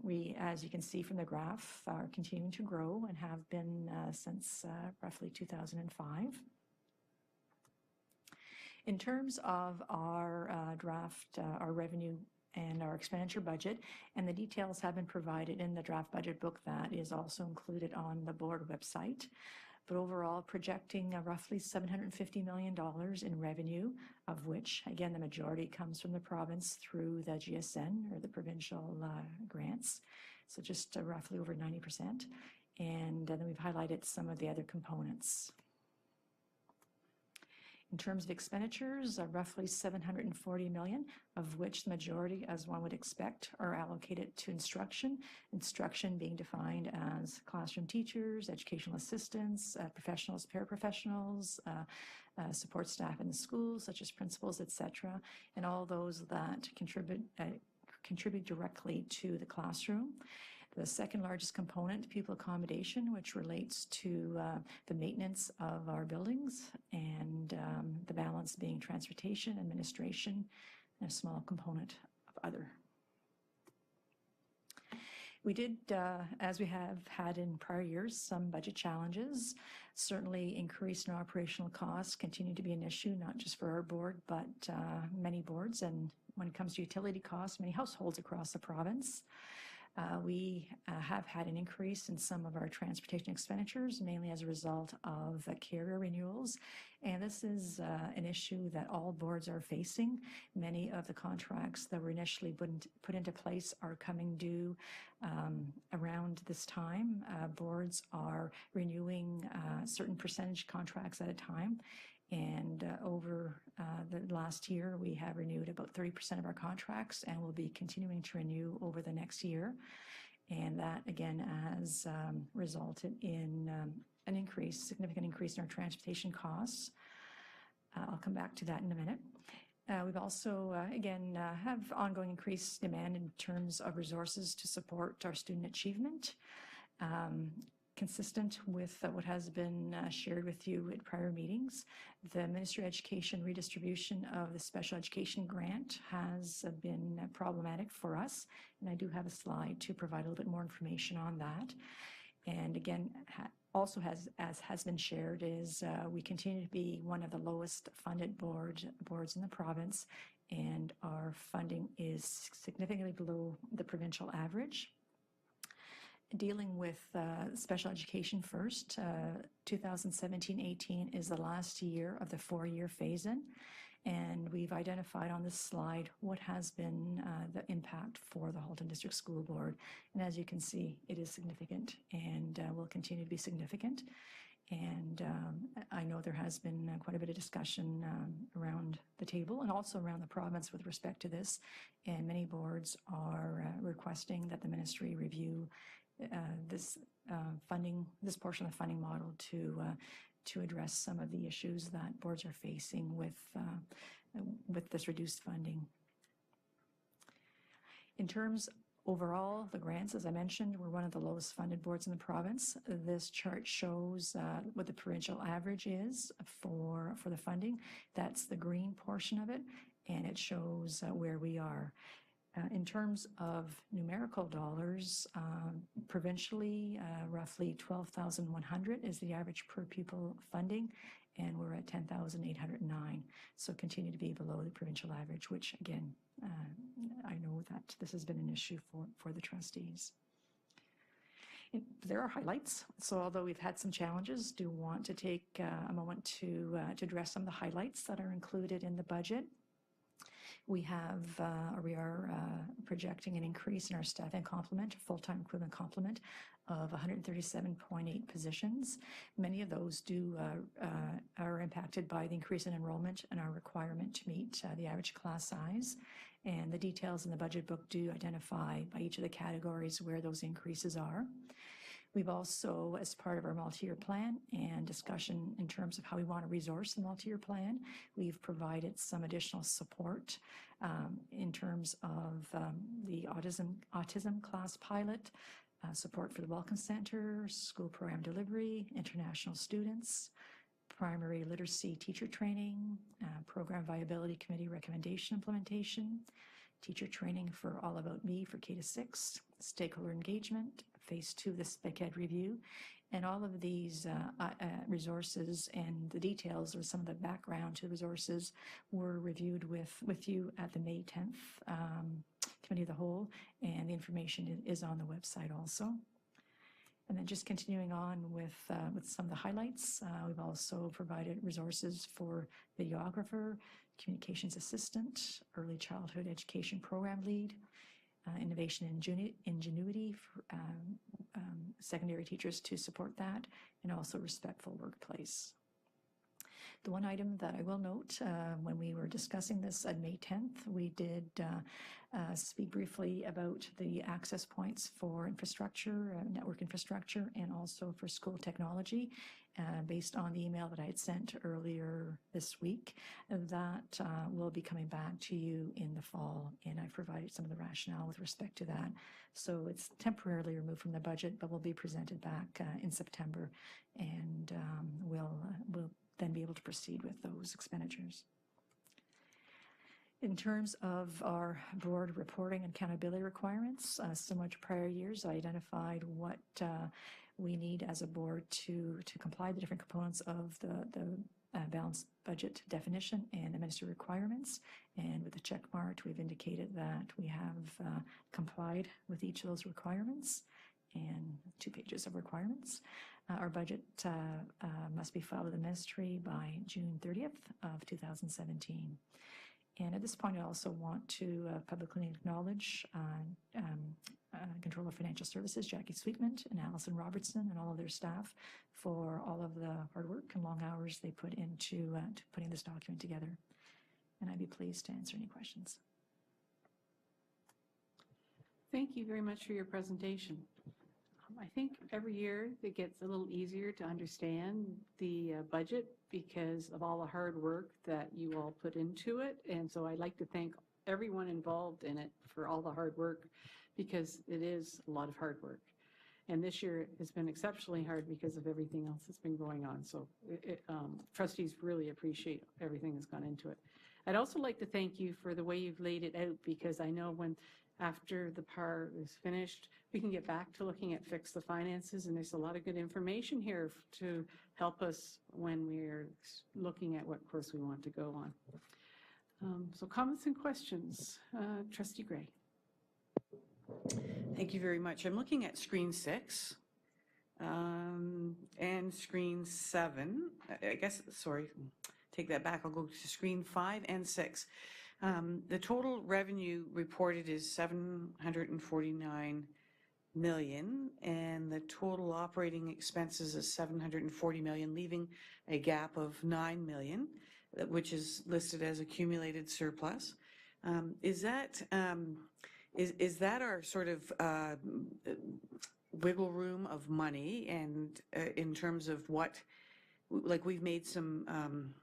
We, as you can see from the graph, are continuing to grow and have been since roughly 2005. In terms of our draft, our revenue and our expenditure budget, and the details have been provided in the draft budget book that is also included on the board website. But overall, projecting roughly $750 million in revenue, of which, again, the majority comes from the province through the GSN, or the provincial grants, so just roughly over 90%. And then we've highlighted some of the other components. In terms of expenditures, roughly $740 million, of which the majority, as one would expect, are allocated to instruction. Instruction being defined as classroom teachers, educational assistants, professionals, paraprofessionals, support staff in the schools, such as principals, etc., and all those that contribute directly to the classroom. The second largest component, pupil accommodation, which relates to the maintenance of our buildings, and the balance being transportation, administration, and a small component of other. We did, as we have had in prior years, some budget challenges. Certainly increase in operational costs continue to be an issue, not just for our board, but many boards. And when it comes to utility costs, many households across the province. We have had an increase in some of our transportation expenditures, mainly as a result of carrier renewals. And this is an issue that all boards are facing. Many of the contracts that were initially put into place are coming due around this time. Boards are renewing certain percentage contracts at a time. And over the last year, we have renewed about 30% of our contracts, and we'll be continuing to renew over the next year. And that, again, has resulted in an increase, significant increase in our transportation costs. I'll come back to that in a minute. We've also, again, have ongoing increased demand in terms of resources to support our student achievement. Consistent with what has been shared with you at prior meetings, the Ministry of Education redistribution of the special education grant has been problematic for us, and I do have a slide to provide a little bit more information on that. And again, also as has been shared, is we continue to be one of the lowest funded boards in the province, and our funding is significantly below the provincial average. dealing with special education first, 2017-18 is the last year of the 4-year phase-in. And we've identified on this slide what has been the impact for the Halton District School Board. And as you can see, it is significant and will continue to be significant. And I know there has been quite a bit of discussion around the table and also around the province with respect to this. And many boards are requesting that the ministry review this funding, this portion of the funding model to address some of the issues that boards are facing with this reduced funding. In terms overall, the grants, as I mentioned, we're one of the lowest funded boards in the province. This chart shows what the provincial average is for the funding. That's the green portion of it, and it shows where we are. In terms of numerical dollars, provincially, roughly 12,100 is the average per pupil funding, and we're at 10,809. So continue to be below the provincial average, which again, I know that this has been an issue for the trustees. There are highlights. So although we've had some challenges, do want to take a moment to address some of the highlights that are included in the budget. We are projecting an increase in our staffing complement, full-time equivalent complement, of 137.8 positions. Many of those are impacted by the increase in enrollment and our requirement to meet the average class size. And the details in the budget book do identify by each of the categories where those increases are. We've also, as part of our multi-year plan and discussion in terms of how we want to resource the multi-year plan, we've provided some additional support in terms of the autism class pilot, support for the Welcome Center, school program delivery, international students, primary literacy teacher training, program viability committee recommendation implementation, teacher training for All About Me for K-6, stakeholder engagement, phase 2 of the Spec Ed review, and all of these resources and the details or some of the background to the resources were reviewed with you at the May 10th Committee of the Whole, and the information is on the website also. And then just continuing on with some of the highlights, we've also provided resources for videographer, communications assistant, early childhood education program lead, innovation and ingenuity for secondary teachers to support that, and also respectful workplace. The one item that I will note, when we were discussing this on May 10th, we did speak briefly about the access points for infrastructure, network infrastructure, and also for school technology, based on the email that I had sent earlier this week. That will be coming back to you in the fall, and I've provided some of the rationale with respect to that. So it's temporarily removed from the budget, but will be presented back in September, and we'll then be able to proceed with those expenditures. In terms of our board reporting and accountability requirements, similar to prior years, I identified what we need as a board to comply with the different components of the balanced budget definition and the ministry requirements. And with the check mark, we've indicated that we have complied with each of those requirements, and 2 pages of requirements. Our budget must be filed with the ministry by June 30th of 2017. And at this point, I also want to publicly acknowledge Controller of Financial Services, Jackie Sweetman, and Allison Robertson, and all of their staff for all of the hard work and long hours they put into to putting this document together. And I'd be pleased to answer any questions. Thank you very much for your presentation. I think every year it gets a little easier to understand the budget because of all the hard work that you all put into it. And so I'd like to thank everyone involved in it for all the hard work, because it is a lot of hard work. And this year has been exceptionally hard because of everything else that's been going on. So trustees really appreciate everything that's gone into it. I'd also like to thank you for the way you've laid it out, because I know after the PAR is finished, we can get back to looking at fix the finances, and there's a lot of good information here to help us when we're looking at what course we want to go on. So comments and questions. Trustee Gray. Thank you very much. I'm looking at screen 6 and screen 7. I guess, sorry, take that back. I'll go to screen 5 and 6. The total revenue reported is $749 million, and the total operating expenses is $740 million, leaving a gap of $9 million, which is listed as accumulated surplus. Is that our sort of wiggle room of money, and in terms of what, like, we've made some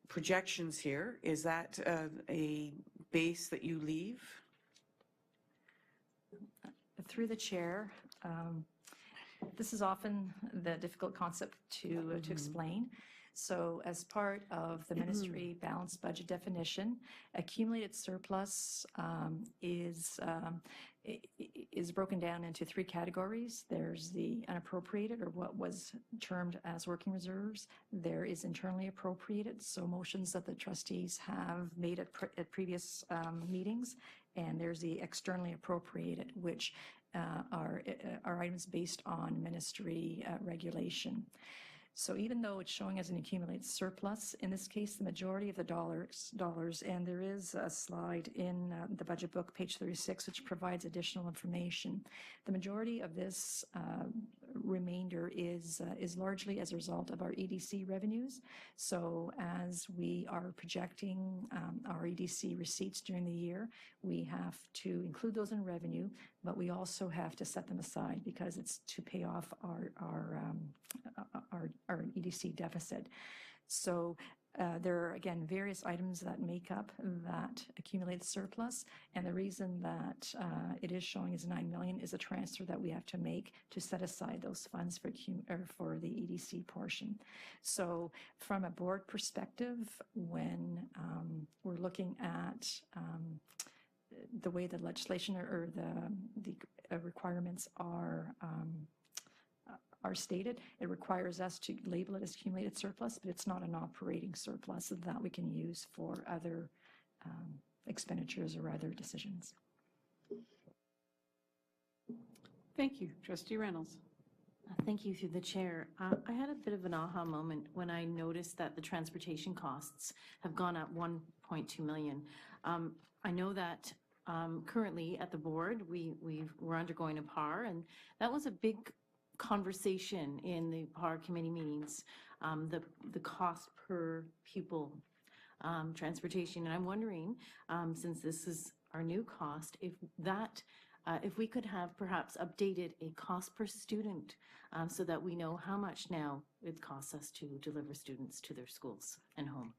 projections here, is that a base that you leave? Through the chair, this is often the difficult concept to explain. So as part of the ministry balanced budget definition, accumulated surplus is broken down into 3 categories. There's the unappropriated, or what was termed as working reserves. There is internally appropriated, so motions that the trustees have made at previous meetings. And there's the externally appropriated, which are items based on ministry regulation. So even though it's showing as an accumulated surplus, in this case, the majority of the dollars, and there is a slide in the budget book, page 36, which provides additional information. The majority of this remainder is largely as a result of our EDC revenues. So as we are projecting our EDC receipts during the year, we have to include those in revenue, but we also have to set them aside because it's to pay off our EDC deficit. So there are, again, various items that make up that accumulated surplus, and the reason that it is showing as $9 million is a transfer that we have to make to set aside those funds for the EDC portion. So from a board perspective, when we're looking at the way the legislation or the requirements are stated, it requires us to label it as accumulated surplus, but it's not an operating surplus that we can use for other expenditures or other decisions. Thank you. Trustee Reynolds. Thank you, through the chair. I had a bit of an aha moment when I noticed that the transportation costs have gone up $1.2 million. I know that currently at the board, we're undergoing a PAR, and that was a big conversation in the PAR committee meetings, the cost per pupil transportation. And I'm wondering, since this is our new cost, if we could have perhaps updated a cost per student so that we know how much now it costs us to deliver students to their schools and home.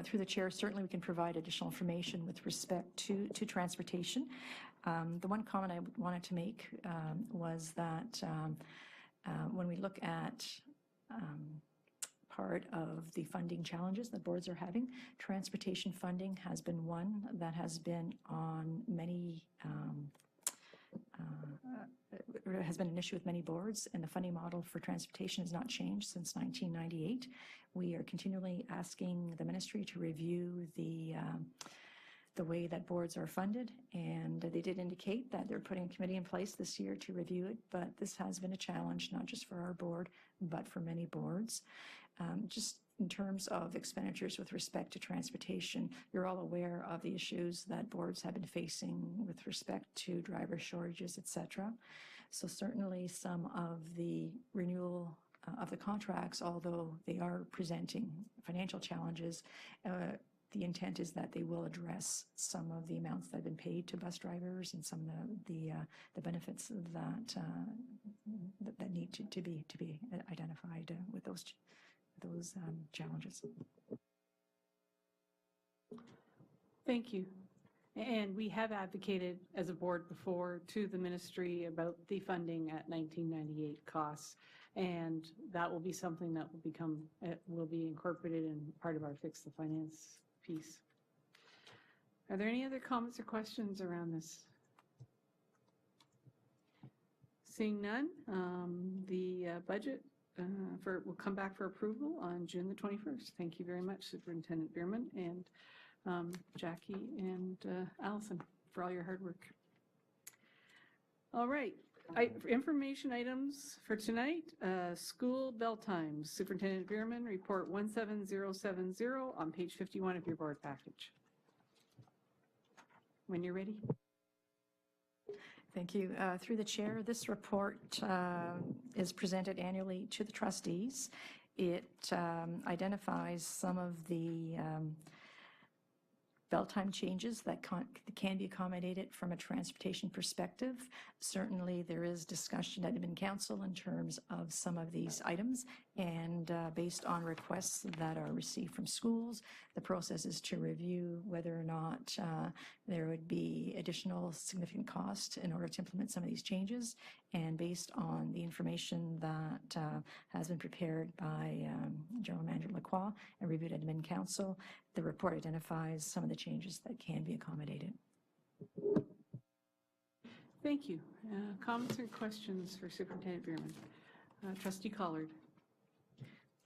Through the chair, certainly we can provide additional information with respect to transportation. The one comment I wanted to make was that when we look at part of the funding challenges that boards are having, transportation funding has been one that has been on many has been an issue with many boards, and the funding model for transportation has not changed since 1998. We are continually asking the ministry to review the way that boards are funded, and they did indicate that they're putting a committee in place this year to review it, but this has been a challenge, not just for our board, but for many boards. Just in terms of expenditures with respect to transportation, you're all aware of the issues that boards have been facing with respect to driver shortages, et cetera. So certainly some of the renewal of the contracts, although they are presenting financial challenges, the intent is that they will address some of the amounts that have been paid to bus drivers and some of the benefits that need to be identified with those challenges. Thank you. And we have advocated as a board before to the ministry about defunding at 1998 costs, and that will be something that will be incorporated in part of our Fix the Finance piece. Are there any other comments or questions around this? Seeing none, the budget will come back for approval on June the 21st. Thank you very much, Superintendent Bierman and Jackie and Allison. for all your hard work. All right. Information items for tonight, school bell times. Superintendent Bierman, report 17070 on page 51 of your board package. When you're ready. Thank you. Through the chair, this report is presented annually to the trustees. It identifies some of the bell time changes that can be accommodated from a transportation perspective. Certainly, there is discussion at Admin Council in terms of some of these items, and based on requests that are received from schools, the process is to review whether or not there would be additional significant cost in order to implement some of these changes. And based on the information that has been prepared by General Manager Lacroix and reviewed at Admin Council, the report identifies some of the changes that can be accommodated. Thank you. Comments or questions for Superintendent Bierman? Trustee Collard.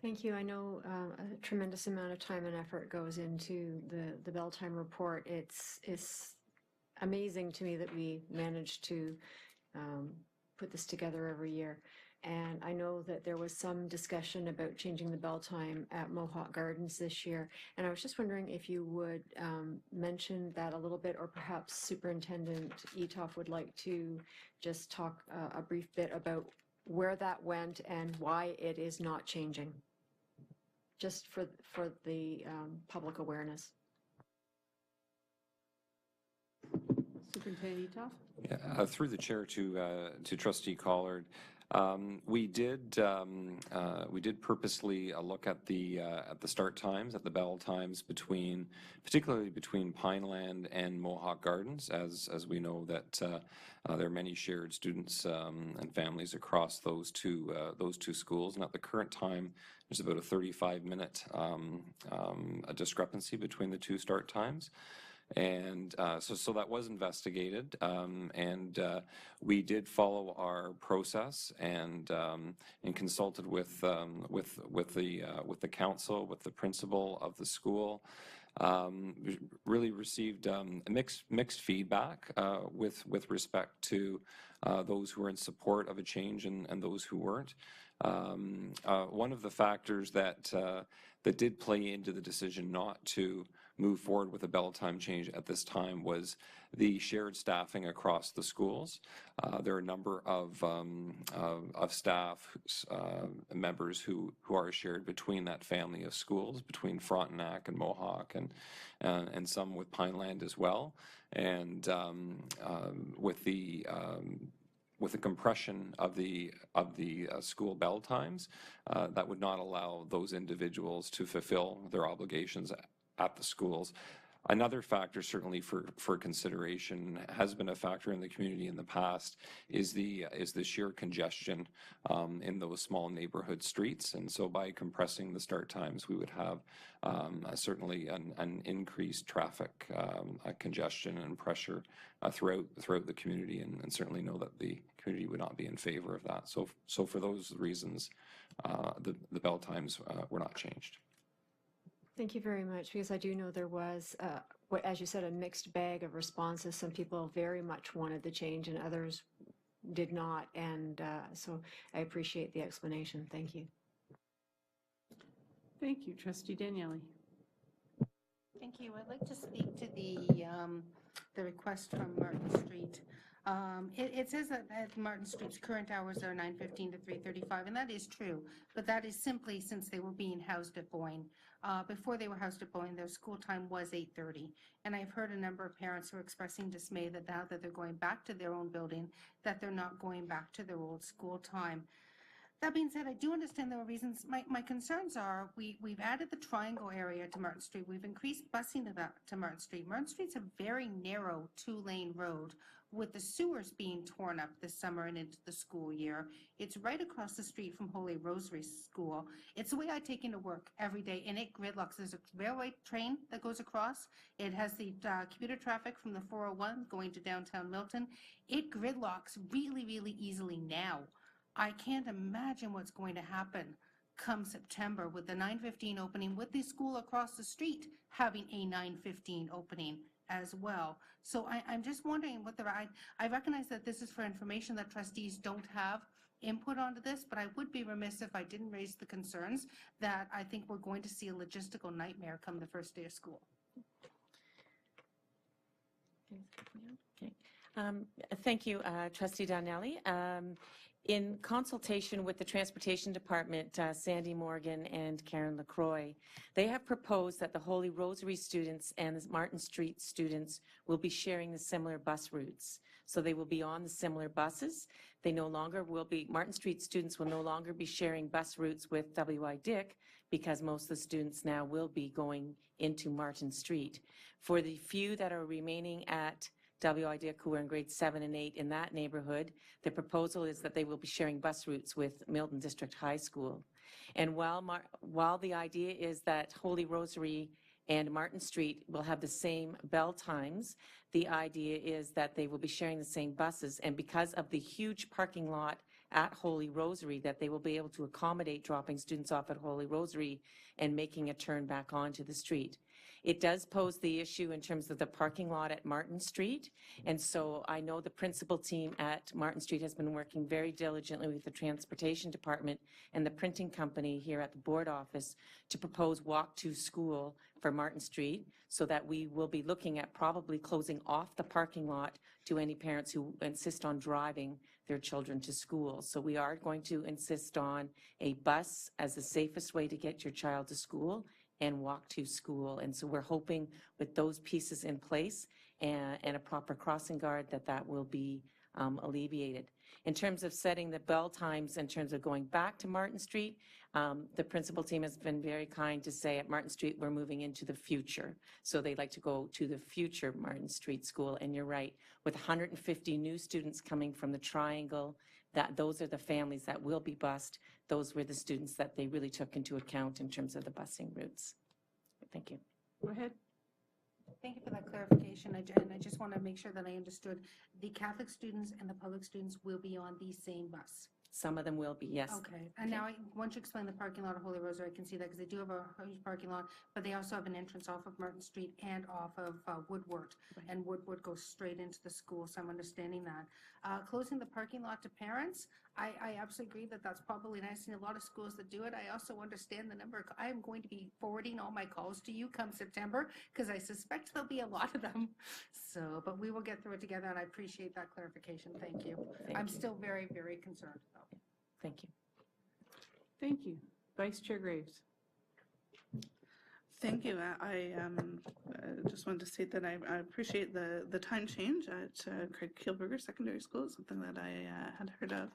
Thank you. I know a tremendous amount of time and effort goes into the bell time report. It's amazing to me that we managed to put this together every year. And I know that there was some discussion about changing the bell time at Mohawk Gardens this year. And I was just wondering if you would mention that a little bit, or perhaps Superintendent Etoff would like to just talk a brief bit about where that went and why it is not changing, just for the public awareness. Superintendent Etoff? Yeah, through the chair to Trustee Collard, we did purposely look at the start times, at the bell times particularly between Pineland and Mohawk Gardens, as we know that there are many shared students and families across those two schools. And at the current time, there's about a 35-minute discrepancy between the two start times. And so that was investigated, and we did follow our process and consulted with the council, with the principal of the school. Really received mixed feedback with respect to those who were in support of a change and those who weren't. One of the factors that did play into the decision not to move forward with a bell time change at this time was the shared staffing across the schools. There are a number of staff members who are shared between that family of schools, between Frontenac and Mohawk, and some with Pineland as well. And with the compression of the school bell times, that would not allow those individuals to fulfill their obligations at the schools. Another factor, certainly for consideration, has been a factor in the community in the past, is the sheer congestion in those small neighborhood streets. And so by compressing the start times, we would have certainly an increased traffic congestion and pressure throughout the community, and certainly know that the community would not be in favor of that. So for those reasons, the bell times were not changed. Thank you very much, because I do know there was, as you said, a mixed bag of responses. Some people very much wanted the change and others did not. And so I appreciate the explanation. Thank you. Thank you. Trustee Daniele. Thank you. I'd like to speak to the request from Martin Street. It says that at Martin Street's current hours are 9:15 to 3:35, and that is true, but that is simply since they were being housed at Boyne. Before they were housed at Boyne, their school time was 8:30, and I've heard a number of parents who are expressing dismay that now that they're going back to their own building, that they're not going back to their old school time. That being said, I do understand there are reasons. My concerns are we've added the triangle area to Martin Street. We've increased busing to Martin Street. Martin Street's a very narrow 2-lane road with the sewers being torn up this summer and into the school year. It's right across the street from Holy Rosary School. It's the way I take into work every day, and it gridlocks. There's a railway train that goes across. It has the commuter traffic from the 401 going to downtown Milton. It gridlocks really, really easily now. I can't imagine what's going to happen come September with the 9:15 opening, with the school across the street having a 9:15 opening. as well. So I'm just wondering what I recognize that this is for information that trustees don't have input onto this, but I would be remiss if I didn't raise the concerns that I think we're going to see a logistical nightmare come the first day of school. Okay. Thank you, Trustee Donnelly. In consultation with the Transportation Department, Sandy Morgan and Karen LaCroix, they have proposed that the Holy Rosary students and the Martin Street students will be sharing the similar bus routes. So they will be on the similar buses. They no longer will be, Martin Street students will no longer be sharing bus routes with W.I. Dick because most of the students now will be going into Martin Street. For the few that are remaining at W.I. Dick who are in grades 7 and 8 in that neighborhood, the proposal is that they will be sharing bus routes with Milton District High School. And while the idea is that Holy Rosary and Martin Street will have the same bell times, the idea is that they will be sharing the same buses, and because of the huge parking lot at Holy Rosary, that they will be able to accommodate dropping students off at Holy Rosary and making a turn back onto the street. It does pose the issue in terms of the parking lot at Martin Street, and so I know the principal team at Martin Street has been working very diligently with the Transportation Department and the printing company here at the board office to propose walk to school for Martin Street, so that we will be looking at probably closing off the parking lot to any parents who insist on driving their children to school. So we are going to insist on a bus as the safest way to get your child to school and walk to school. And so we're hoping with those pieces in place and a proper crossing guard that will be alleviated. In terms of setting the bell times, in terms of going back to Martin Street, the principal team has been very kind to say at Martin Street we're moving into the future. So they'd like to go to the future Martin Street School. And you're right, with 150 new students coming from the Triangle, those are the families that will be bused. Those were the students that they really took into account in terms of the busing routes. Thank you. Go ahead. Thank you for that clarification. And I just want to make sure that I understood. The Catholic students and the public students will be on the same bus. Some of them will be, yes. Okay. And now, once you explain the parking lot of Holy Rosary, I can see that because they do have a huge parking lot, but they also have an entrance off of Martin Street and off of Woodward. Right. And Woodward goes straight into the school, so I'm understanding that. Closing the parking lot to parents, I absolutely agree that that's probably nice. In a lot of schools that do it, I also understand the number. I am going to be forwarding all my calls to you come September because I suspect there'll be a lot of them. So, but we will get through it together, and I appreciate that clarification. Thank you. I'm still very, very concerned, though. Thank you. Thank you. Vice Chair Graves. Thank you. I just wanted to state that I appreciate the time change at Craig Kielburger Secondary School, something that I had heard of.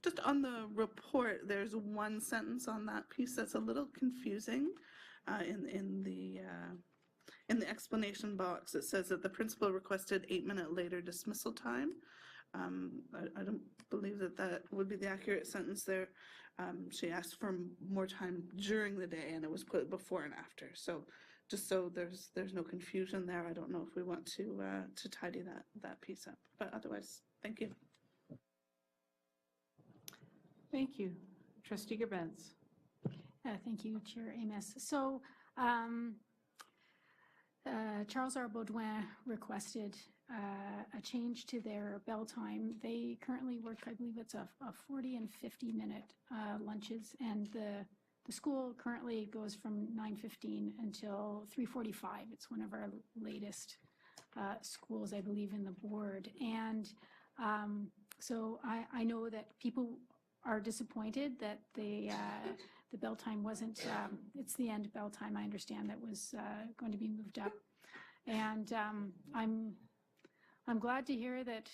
Just on the report, there's one sentence on that piece that's a little confusing. In the explanation box, it says that the principal requested 8-minute later dismissal time. I don't believe that would be the accurate sentence there. She asked for more time during the day, and it was put before and after. So just so there's no confusion there, I don't know if we want to tidy that piece up. But otherwise, thank you. Thank you. Trustee Gerbens. Thank you, Chair Amos. So Charles R. Baudouin requested a change to their bell time. They currently work, I believe it's a 40 and 50-minute lunches, and the school currently goes from 9:15 until 3:45. It's one of our latest schools, I believe, in the board. And so I know that people are disappointed that the bell time wasn't, it's the end bell time, I understand, that was going to be moved up. And I'm glad to hear that,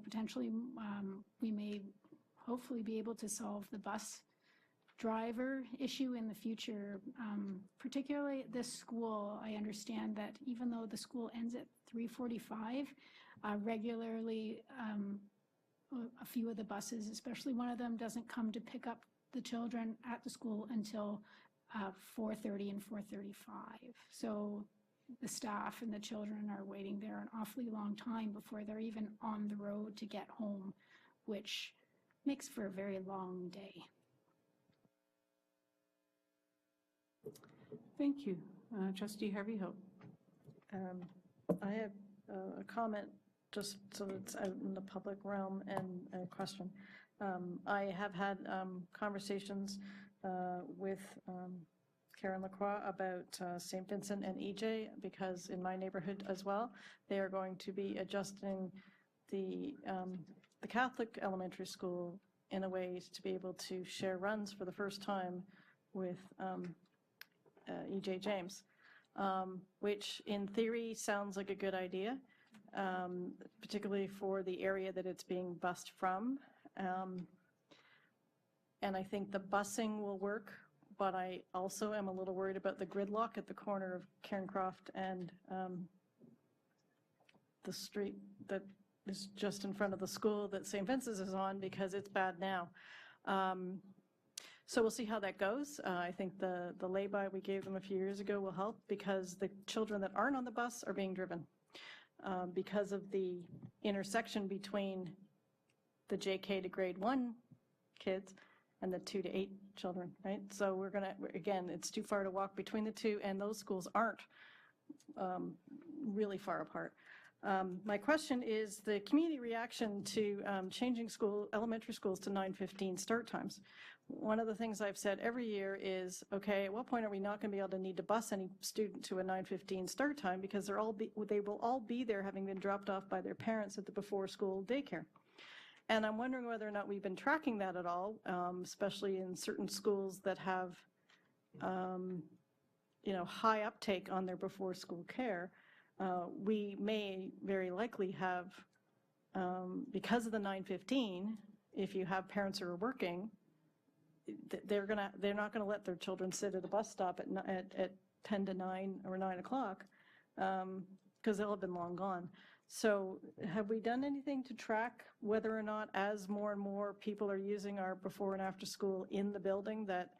potentially we may hopefully be able to solve the bus driver issue in the future. Particularly at this school, I understand that even though the school ends at 3:45, regularly a few of the buses, especially one of them, doesn't come to pick up the children at the school until 4:30 and 4:35. So the staff and the children are waiting there an awfully long time before they're even on the road to get home, which makes for a very long day. Thank you. Trustee Harvey Hope. I have a comment, just so it's out in the public realm, and a question. I have had conversations with Karen Lacroix about St. Vincent and EJ, because in my neighborhood as well, they are going to be adjusting the Catholic elementary school in a way to be able to share runs for the first time with EJ James, which in theory sounds like a good idea, particularly for the area that it's being bused from. And I think the busing will work, but I also am a little worried about the gridlock at the corner of Cairncroft and the street that is just in front of the school that St. Vincent's is on, because it's bad now. So we'll see how that goes. I think the lay-by we gave them a few years ago will help, because the children that aren't on the bus are being driven because of the intersection between the JK to grade 1 kids and the 2 to 8 children, right? So we're gonna, again, it's too far to walk between the two, and those schools aren't really far apart. My question is the community reaction to changing elementary schools to 9:15 start times. One of the things I've said every year is, okay, at what point are we not going to be able to need to bus any student to a 9:15 start time, because they will all be there having been dropped off by their parents at the before school daycare. And I'm wondering whether or not we've been tracking that at all, especially in certain schools that have, high uptake on their before school care. We may very likely have, because of the 9:15, if you have parents who are working, they're not gonna let their children sit at a bus stop at 10 to 9 or 9 o'clock, because they'll have been long gone. So have we done anything to track whether or not, as more and more people are using our before and after school in the building, that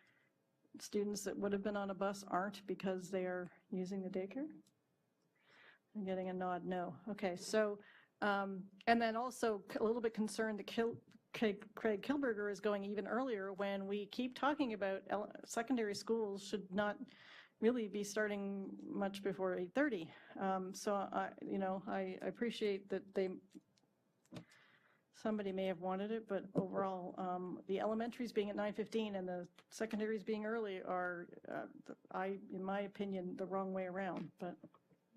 students that would have been on a bus aren't because they are using the daycare? I'm getting a nod no. Okay, so, and then also a little bit concerned that Craig Kilberger is going even earlier, when we keep talking about secondary schools should not really be starting much before 8:30. So I appreciate that somebody may have wanted it, but overall, the elementaries being at 9:15 and the secondaries being early are, in my opinion, the wrong way around. But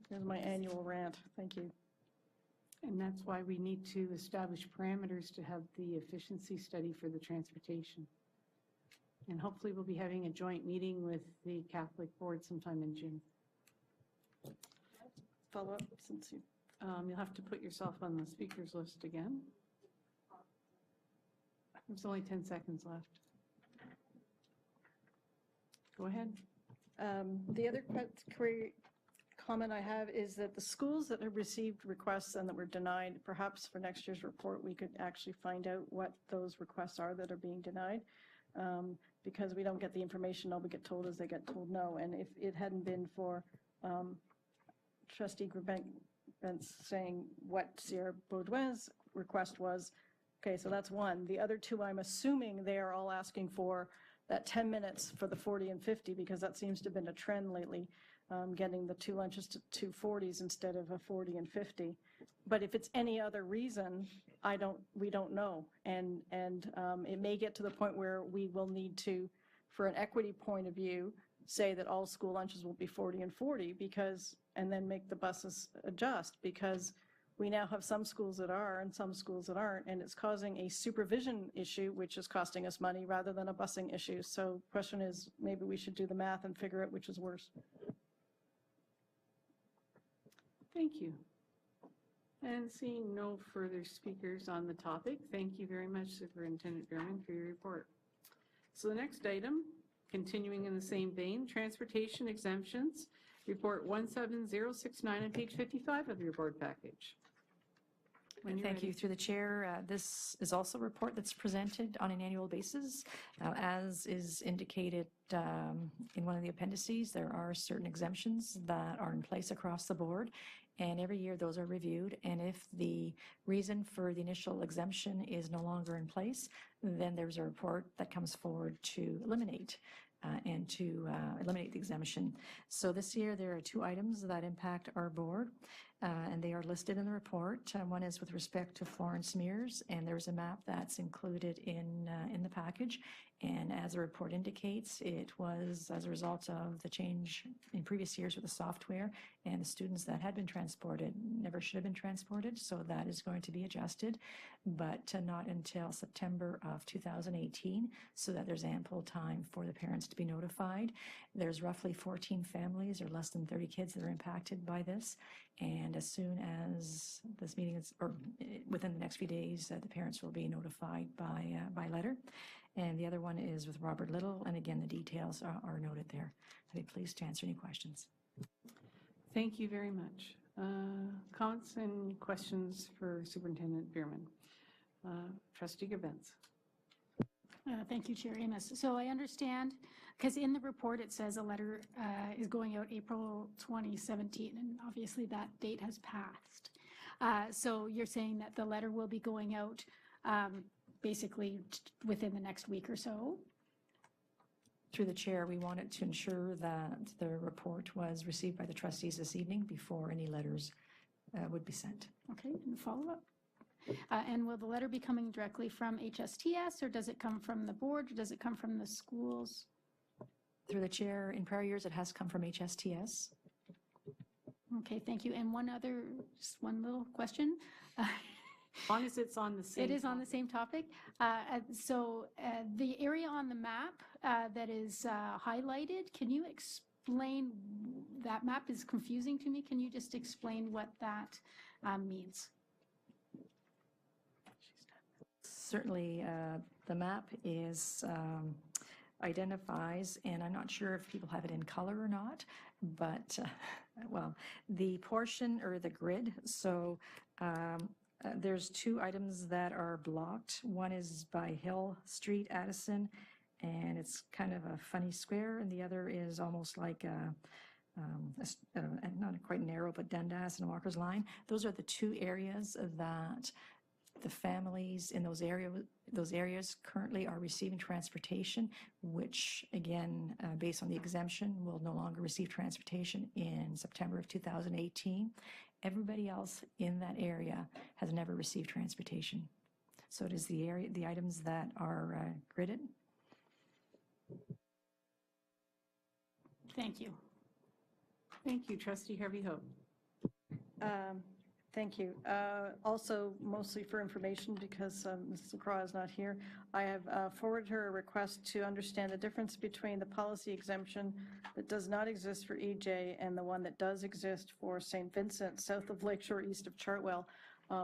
here's my annual rant. Thank you. And that's why we need to establish parameters to have the efficiency study for the transportation. And hopefully we'll be having a joint meeting with the Catholic Board sometime in June. Follow up, since you'll have to put yourself on the speakers list again. There's only 10 seconds left. Go ahead. The other comment I have is that the schools that have received requests and that were denied, perhaps for next year's report, we could actually find out what those requests are that are being denied. Because we don't get the information, all we get told is they get told no. And if it hadn't been for Trustee Grabentz saying what Sierra Baudouin's request was, okay, so that's one. The other two, I'm assuming they are all asking for that 10 minutes for the 40 and 50, because that seems to have been a trend lately, getting the 2 lunches to 2:40s instead of a 40 and 50. But if it's any other reason, we don't know. And it may get to the point where we will need to, for an equity point of view, say that all school lunches will be 40 and 40, and then make the buses adjust, because we now have some schools that are and some schools that aren't, and it's causing a supervision issue, which is costing us money rather than a busing issue. So the question is, maybe we should do the math and figure out which is worse. Thank you. And seeing no further speakers on the topic, thank you very much, Superintendent German, for your report. So the next item, continuing in the same vein, transportation exemptions, report 17069 on page 55 of your board package. Thank you. Through the chair, this is also a report that's presented on an annual basis. As is indicated in one of the appendices, there are certain exemptions that are in place across the board, and every year those are reviewed. And if the reason for the initial exemption is no longer in place, then there's a report that comes forward to eliminate and to eliminate the exemption. So this year, there are 2 items that impact our board, and they are listed in the report. One is with respect to Florence Mears, and there's a map that's included in the package. And as the report indicates, it was as a result of the change in previous years with the software, and the students that had been transported never should have been transported, so that is going to be adjusted, but not until September of 2018, so that there's ample time for the parents to be notified. There's roughly 14 families or less than 30 kids that are impacted by this, and as soon as this meeting is, or within the next few days, the parents will be notified by letter. And the other one is with Robert Little, and again, the details are noted there. I'd be pleased to answer any questions. Thank you very much. Comments and questions for Superintendent Bierman? Trustee Gerbens. Thank you, Chair Amos. So I understand, because in the report it says a letter is going out April 2017, and obviously that date has passed. So you're saying that the letter will be going out basically within the next week or so? Through the chair, we wanted to ensure that the report was received by the trustees this evening before any letters would be sent. Okay, and follow-up. And will the letter be coming directly from HSTS, or does it come from the board, or does it come from the schools? Through the chair, in prior years, it has come from HSTS. Okay, thank you. And just one little question. As long as it's on the same It is on the same topic. So the area on the map that is highlighted, can you explain, that map is confusing to me. Can you just explain what that means? Certainly, the map identifies, and I'm not sure if people have it in color or not, but, well, the portion or the grid, so there's 2 items that are blocked. One is by Hill Street, Addison, and it's kind of a funny square, and the other is almost like not quite narrow, but Dundas and Walker's Line. Those are the 2 areas that the families in those areas currently are receiving transportation, which again, based on the exemption, will no longer receive transportation in September of 2018. Everybody else in that area has never received transportation. So it is the items that are gridded. Thank you. Thank you, Trustee Harvey Hope. Thank you. Also, mostly for information, because Mrs. LaCroix is not here, I have forwarded her a request to understand the difference between the policy exemption that does not exist for EJ and the one that does exist for St. Vincent, south of Lakeshore, east of Chartwell,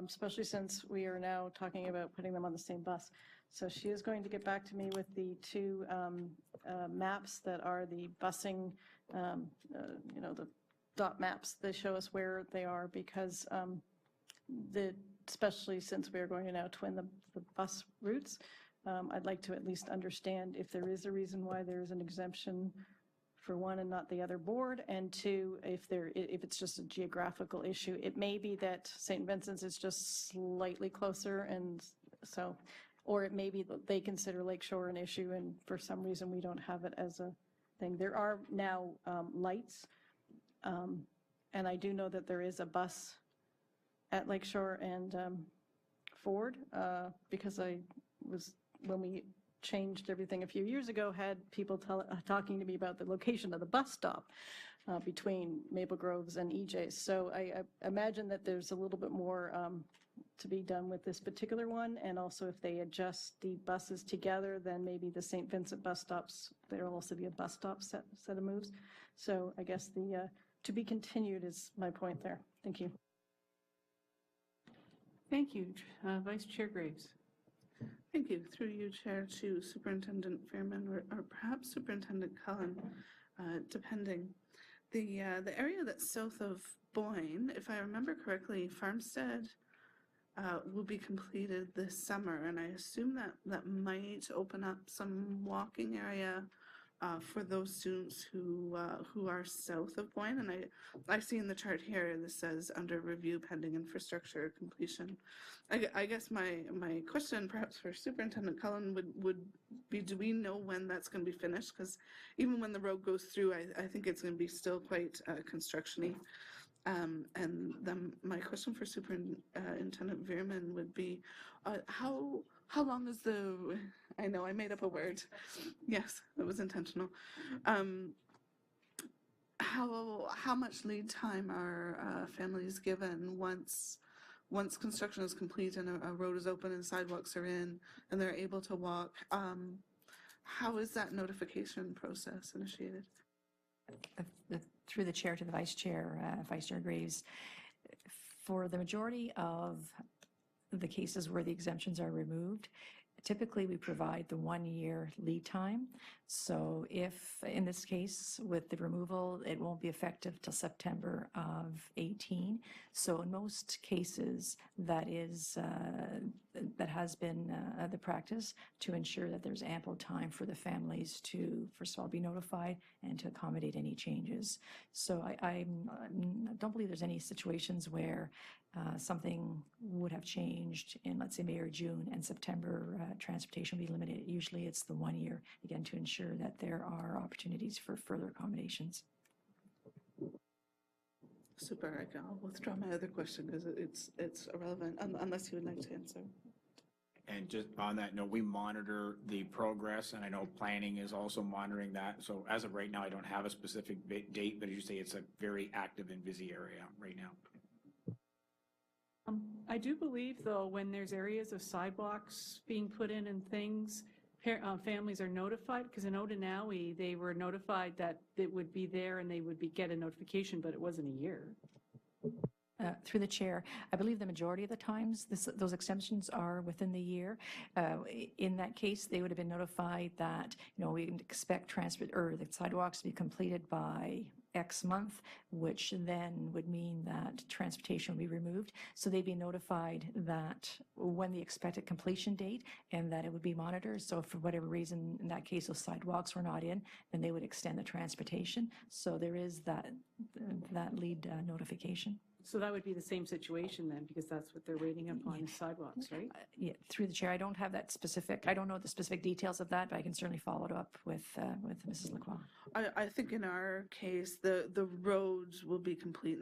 especially since we are now talking about putting them on the same bus. So she is going to get back to me with the 2 maps that are the busing, the dot maps that show us where they are, because especially since we are going to now twin the bus routes, I'd like to at least understand if there is a reason why there is an exemption for one and not the other board, and 2, if it's just a geographical issue. It may be that St. Vincent's is just slightly closer, and so, or it may be that they consider Lakeshore an issue, and for some reason we don't have it as a thing. There are now lights. And I do know that there is a bus at Lakeshore and Ford, because when we changed everything a few years ago, had people talking to me about the location of the bus stop between Maple Groves and EJ's. So I imagine that there's a little bit more to be done with this particular one, and also if they adjust the buses together, then maybe the St. Vincent bus stops, there'll also be a bus stop set of moves. So I guess the to be continued is my point there. Thank you. Thank you, Vice Chair Graves. Thank you. Through you, Chair, to Superintendent Fairman, or perhaps Superintendent Cullen, depending. The area that's south of Boyne, if I remember correctly, Farmstead will be completed this summer, and I assume that might open up some walking area for those students who are south of Boyne. And I see in the chart here, this says under review pending infrastructure completion. I guess my question perhaps for Superintendent Cullen would be, do we know when that's going to be finished? Because even when the road goes through, I think it's going to be still quite construction-y. And then my question for Superintendent Veerman would be, how long is the, I know I made up a word. Yes, it was intentional. How much lead time are families given once construction is complete and a road is open and sidewalks are in and they're able to walk? How is that notification process initiated? Through the chair to the vice chair, Vice Chair Graves, for the majority of the cases where the exemptions are removed, typically we provide the 1-year lead time. So if, in this case, with the removal, it won't be effective till September of 18. So in most cases, that has been the practice to ensure that there's ample time for the families to, first of all, be notified and to accommodate any changes. So I don't believe there's any situations where something would have changed in, let's say, May or June, and September transportation will be limited. Usually it's the 1 year, again, to ensure that there are opportunities for further accommodations. Super. I'll withdraw my other question because it's irrelevant, unless you would like to answer. And just on that note, we monitor the progress, and I know planning is also monitoring that. So as of right now, I don't have a specific date, but as you say, it's a very active and busy area right now. I do believe, though, when there's areas of sidewalks being put in and things, families are notified, because in Odainawi, they were notified that it would be there and they would get a notification, but it wasn't a year. Through the chair, I believe the majority of the times those exemptions are within the year. In that case, they would have been notified that, we expect the sidewalks to be completed by X month, which then would mean that transportation will be removed. So they'd be notified that when the expected completion date and that it would be monitored. So for whatever reason, in that case, those sidewalks were not in, then they would extend the transportation. So there is that lead notification. So that would be the same situation then, because that's what they're waiting upon is sidewalks, right? Yeah, through the chair, I don't have that I don't know the specific details of that, but I can certainly follow it up with Mrs. Lacroix. I think in our case, the roads will be complete.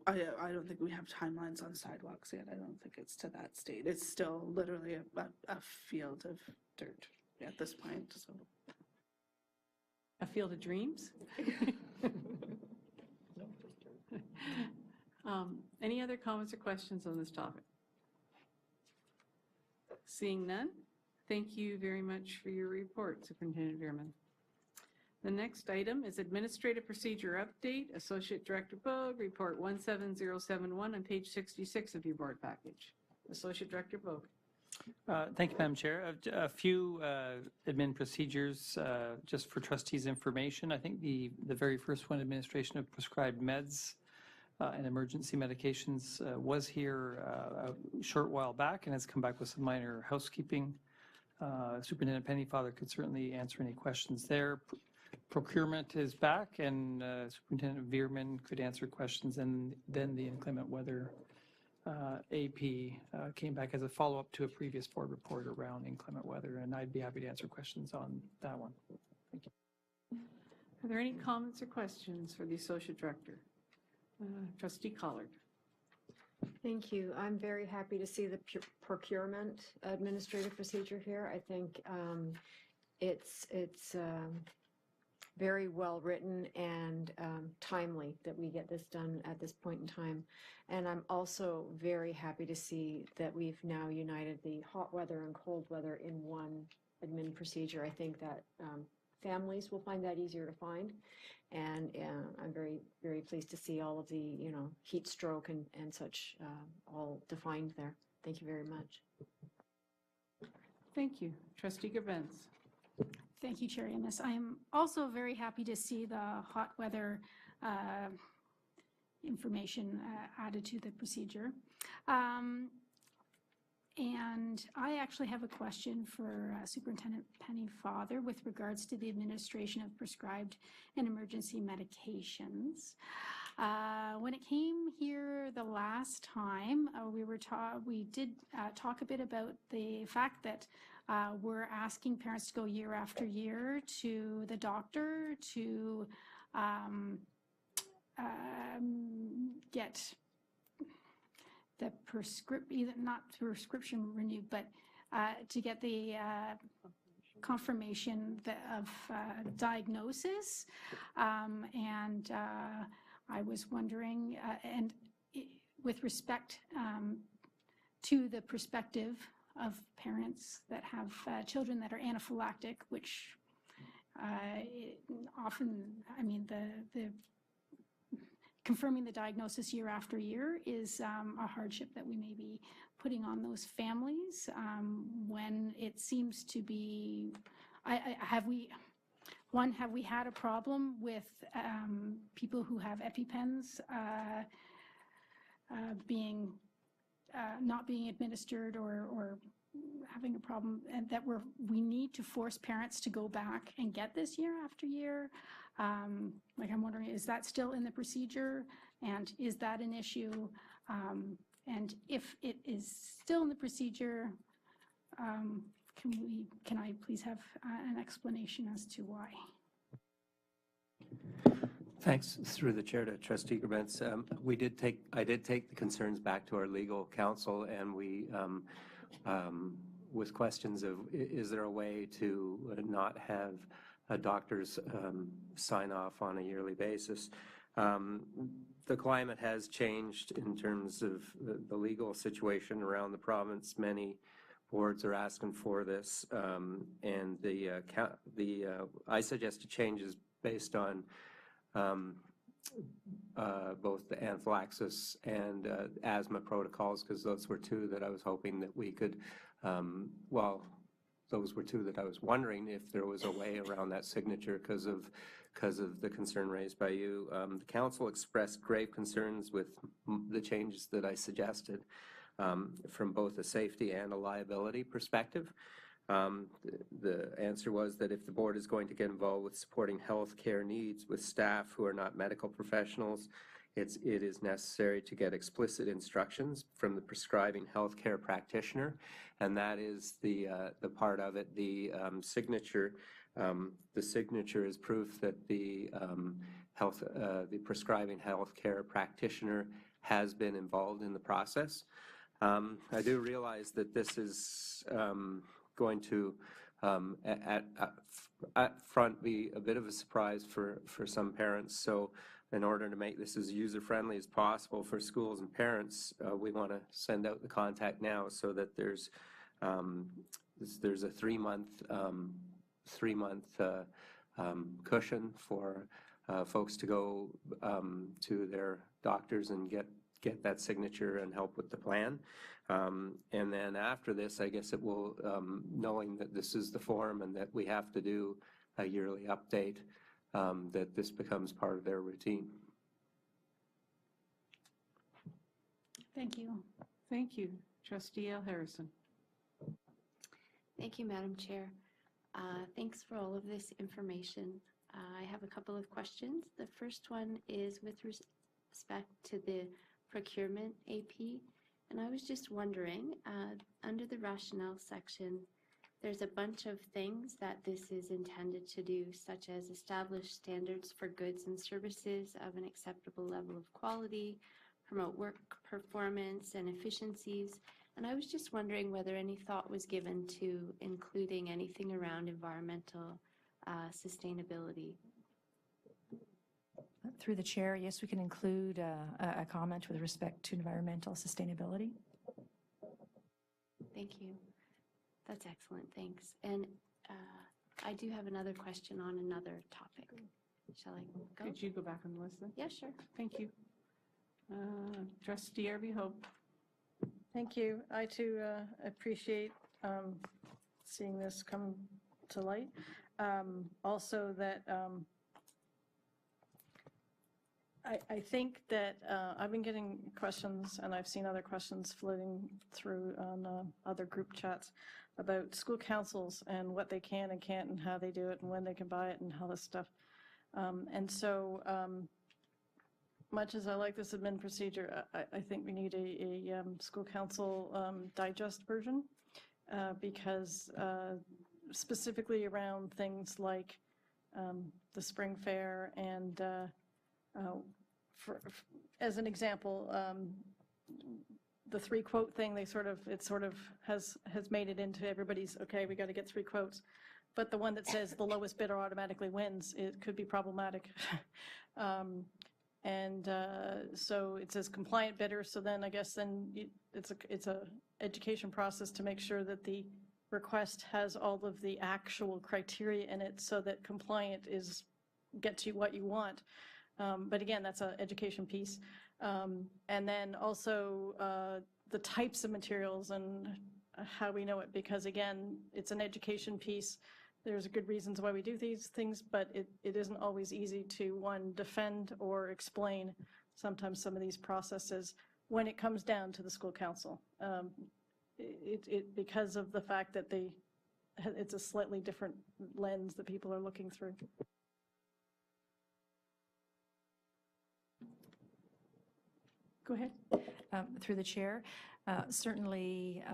I don't think we have timelines on sidewalks yet. I don't think it's to that state. It's still literally a field of dirt at this point. So. A field of dreams? Any other comments or questions on this topic? Seeing none, thank you very much for your report, Superintendent Veerman. The next item is Administrative Procedure Update, Associate Director Bogue, Report 17071 on page 66 of your board package. Associate Director Bogue. Thank you, Madam Chair. A few admin procedures just for trustees' information. I think the very first one, administration of prescribed meds and emergency medications, was here a short while back and has come back with some minor housekeeping. Superintendent Pennyfather could certainly answer any questions there. Procurement is back, and Superintendent Veerman could answer questions, and then the inclement weather AP came back as a follow-up to a previous board report around inclement weather, and I'd be happy to answer questions on that one. Thank you. Are there any comments or questions for the Associate Director? Trustee Collard. Thank you. I'm very happy to see the procurement administrative procedure here. I think it's very well written and timely that we get this done at this point in time. And I'm also very happy to see that we've now united the hot weather and cold weather in one admin procedure. I think that families will find that easier to find. And I'm very, very pleased to see all of the, heat stroke and such all defined there. Thank you very much. Thank you. Trustee Gerbens. Thank you, Chair Amos. I am also very happy to see the hot weather information added to the procedure. And I actually have a question for Superintendent Penny Father with regards to the administration of prescribed and emergency medications. When it came here the last time, we did talk a bit about the fact that we're asking parents to go year after year to the doctor to get the not prescription renewed, but to get the confirmation of diagnosis. And I was wondering, with respect to the perspective of parents that have children that are anaphylactic, which often, I mean, the confirming the diagnosis year after year is a hardship that we may be putting on those families when it seems to be, have we had a problem with people who have EpiPens not being administered or having a problem, and that we need to force parents to go back and get this year after year? Like, I'm wondering, is that still in the procedure, and is that an issue? And if it is still in the procedure, can I please have an explanation as to why? Thanks. Through the chair to Trustee Gerbentz. I did take the concerns back to our legal counsel, and we, with questions of, is there a way to not have doctors sign off on a yearly basis? The climate has changed in terms of the legal situation around the province. Many boards are asking for this, and I suggested changes based on both the anaphylaxis and asthma protocols, because those were two that I was hoping that we could, those were two that I was wondering if there was a way around that signature because of the concern raised by you. The council expressed grave concerns with the changes that I suggested from both a safety and a liability perspective. The answer was that if the board is going to get involved with supporting health care needs with staff who are not medical professionals, it is necessary to get explicit instructions from the prescribing health care practitioner, and that is the part of it. The signature is proof that the prescribing health care practitioner has been involved in the process. I do realize that this is going to at front be a bit of a surprise for some parents. So in order to make this as user-friendly as possible for schools and parents, we want to send out the contact now so that there's a three-month cushion for folks to go to their doctors and get that signature and help with the plan. And then after this, I guess it will, knowing that this is the form and that we have to do a yearly update, that this becomes part of their routine. Thank you. Thank you. Trustee L. Harrison. Thank you, Madam Chair. Thanks for all of this information. I have a couple of questions. The first one is with respect to the procurement AP. And I was just wondering, under the rationale section, there's a bunch of things that this is intended to do, such as establish standards for goods and services of an acceptable level of quality, promote work performance and efficiencies. And I was just wondering whether any thought was given to including anything around environmental sustainability. Through the chair, yes, we can include a comment with respect to environmental sustainability. Thank you. That's excellent, thanks. And I do have another question on another topic. Shall I go? Could you go back on the list then? Yeah, sure. Thank you. Trustee Irby Hope. Thank you. I too appreciate seeing this come to light. Also that I think that I've been getting questions, and I've seen other questions floating through on other group chats about school councils and what they can and can't and how they do it and when they can buy it and all this stuff. And so much as I like this admin procedure, I think we need a school council digest version because specifically around things like the spring fair and as an example, the 3 quote thing, it sort of has made it into everybody's, okay, we got to get 3 quotes. But the one that says the lowest bidder automatically wins, it could be problematic. So it says compliant bidder. So then I guess it's a education process to make sure that the request has all of the actual criteria in it so that compliant gets you what you want. But again, that's an education piece. And then also the types of materials and how we know it, because again, it's an education piece. There's good reasons why we do these things, but it isn't always easy to, one, defend or explain sometimes some of these processes when it comes down to the school council. Because of the fact that it's a slightly different lens that people are looking through. Go ahead. Through the chair, certainly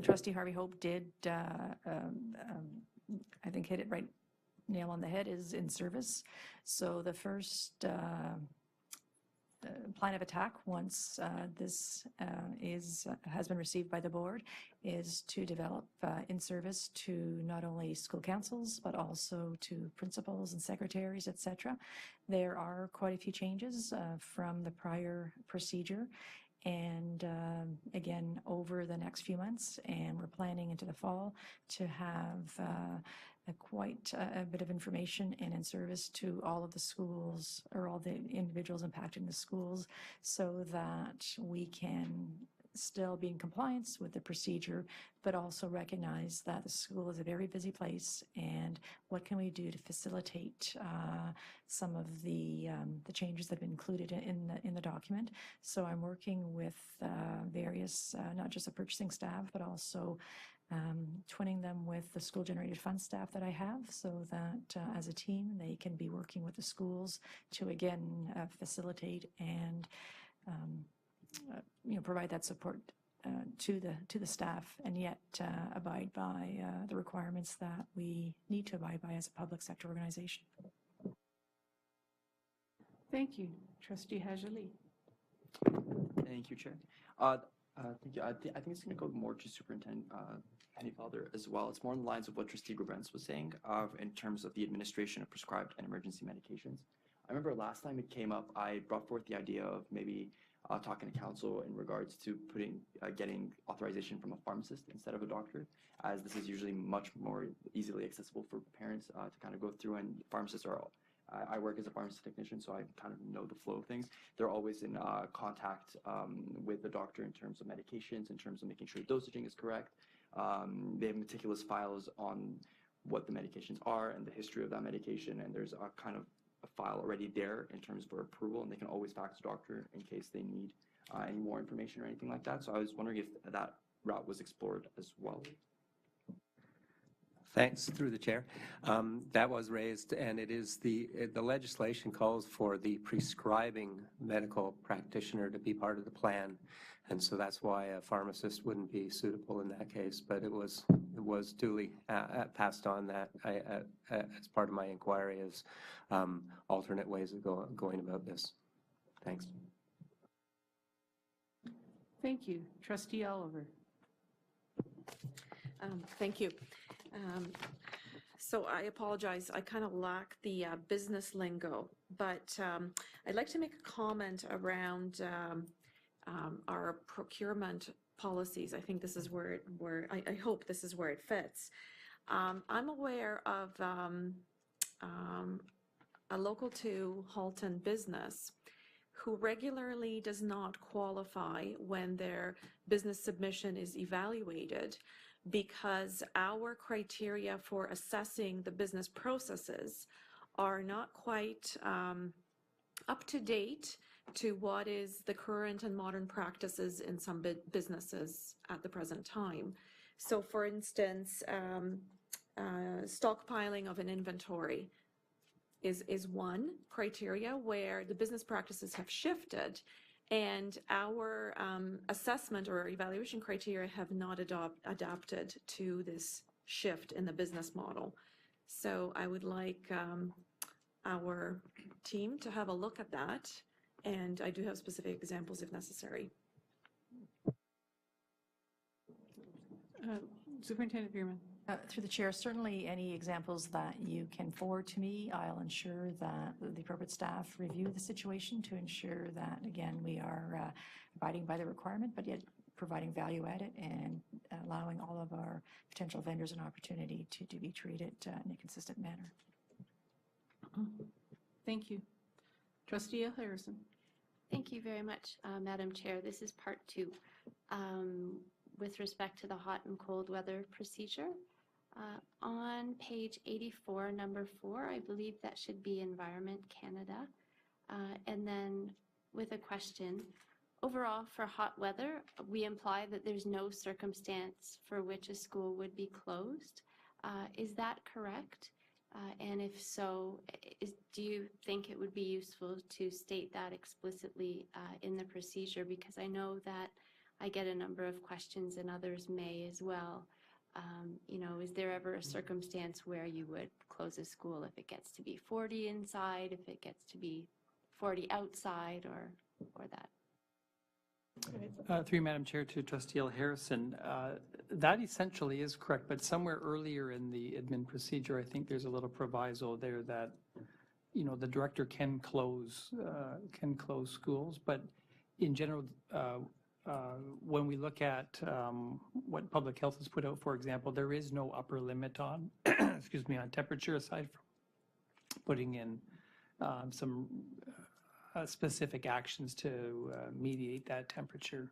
Trustee Harvey Hope did, I think, hit it right nail on the head, is in service. So the first plan of attack, once this has been received by the board, is to develop in service to not only school councils, but also to principals and secretaries, etc. There are quite a few changes from the prior procedure. And again, over the next few months, and we're planning into the fall to have quite a bit of information and in service to all of the schools or all the individuals impacting the schools so that we can still be in compliance with the procedure, but also recognize that the school is a very busy place and what can we do to facilitate some of the changes that have been included in the document. So I'm working with various, not just the purchasing staff, but also twinning them with the school generated fund staff that I have so that as a team they can be working with the schools to again facilitate and provide that support to the staff and yet abide by the requirements that we need to abide by as a public sector organization. Thank you. Trustee Hajali. Thank you, Chair. Thank you. I think it's going to go more to Superintendent Pennyfelder as well. It's more in the lines of what Trustee Grubens was saying in terms of the administration of prescribed and emergency medications. I remember last time it came up, I brought forth the idea of maybe talking to council in regards to getting authorization from a pharmacist instead of a doctor, as this is usually much more easily accessible for parents to kind of go through, and pharmacists are I work as a pharmacy technician, so I kind of know the flow of things. They're always in contact with the doctor in terms of medications, in terms of making sure dosaging is correct. They have meticulous files on what the medications are and the history of that medication, and there's a kind of a file already there in terms of approval, and they can always fax the doctor in case they need any more information or anything like that. So I was wondering if that route was explored as well. Thanks, through the chair. That was raised, and it is the legislation calls for the prescribing medical practitioner to be part of the plan, and so that's why a pharmacist wouldn't be suitable in that case. But it was duly passed on that as part of my inquiry as alternate ways of going about this. Thanks. Thank you, Trustee Oliver. Thank you. So I apologize, I kind of lack the business lingo, but I'd like to make a comment around our procurement policies. I think this is where I hope this is where it fits. I'm aware of a local 2 Halton business who regularly does not qualify when their business submission is evaluated, because our criteria for assessing the business processes are not quite up to date to what is the current and modern practices in some businesses at the present time. So for instance, stockpiling of an inventory is one criteria where the business practices have shifted, and our assessment or evaluation criteria have not adapted to this shift in the business model. So I would like our team to have a look at that, and I do have specific examples if necessary. Superintendent Bierman. Through the chair, certainly any examples that you can forward to me, I'll ensure that the appropriate staff review the situation to ensure that, again, we are abiding by the requirement, but yet providing value added and allowing all of our potential vendors an opportunity to be treated in a consistent manner. Thank you. Trustee Harrison. Thank you very much, Madam Chair. This is part 2 with respect to the hot and cold weather procedure. On page 84, number 4, I believe that should be Environment Canada. And then with a question, overall for hot weather, we imply that there's no circumstance for which a school would be closed. Is that correct? And if so, do you think it would be useful to state that explicitly in the procedure? Because I know that I get a number of questions and others may as well. You know, is there ever a circumstance where you would close a school if it gets to be 40 inside, if it gets to be 40 outside, or that? Through you, Madam Chair, to Trustee Harrison, that essentially is correct, but somewhere earlier in the admin procedure, I think there's a little proviso there that, you know, the director can close schools, but in general, when we look at what public health has put out, for example, there is no upper limit on, excuse me, on temperature, aside from putting in some specific actions to mediate that temperature.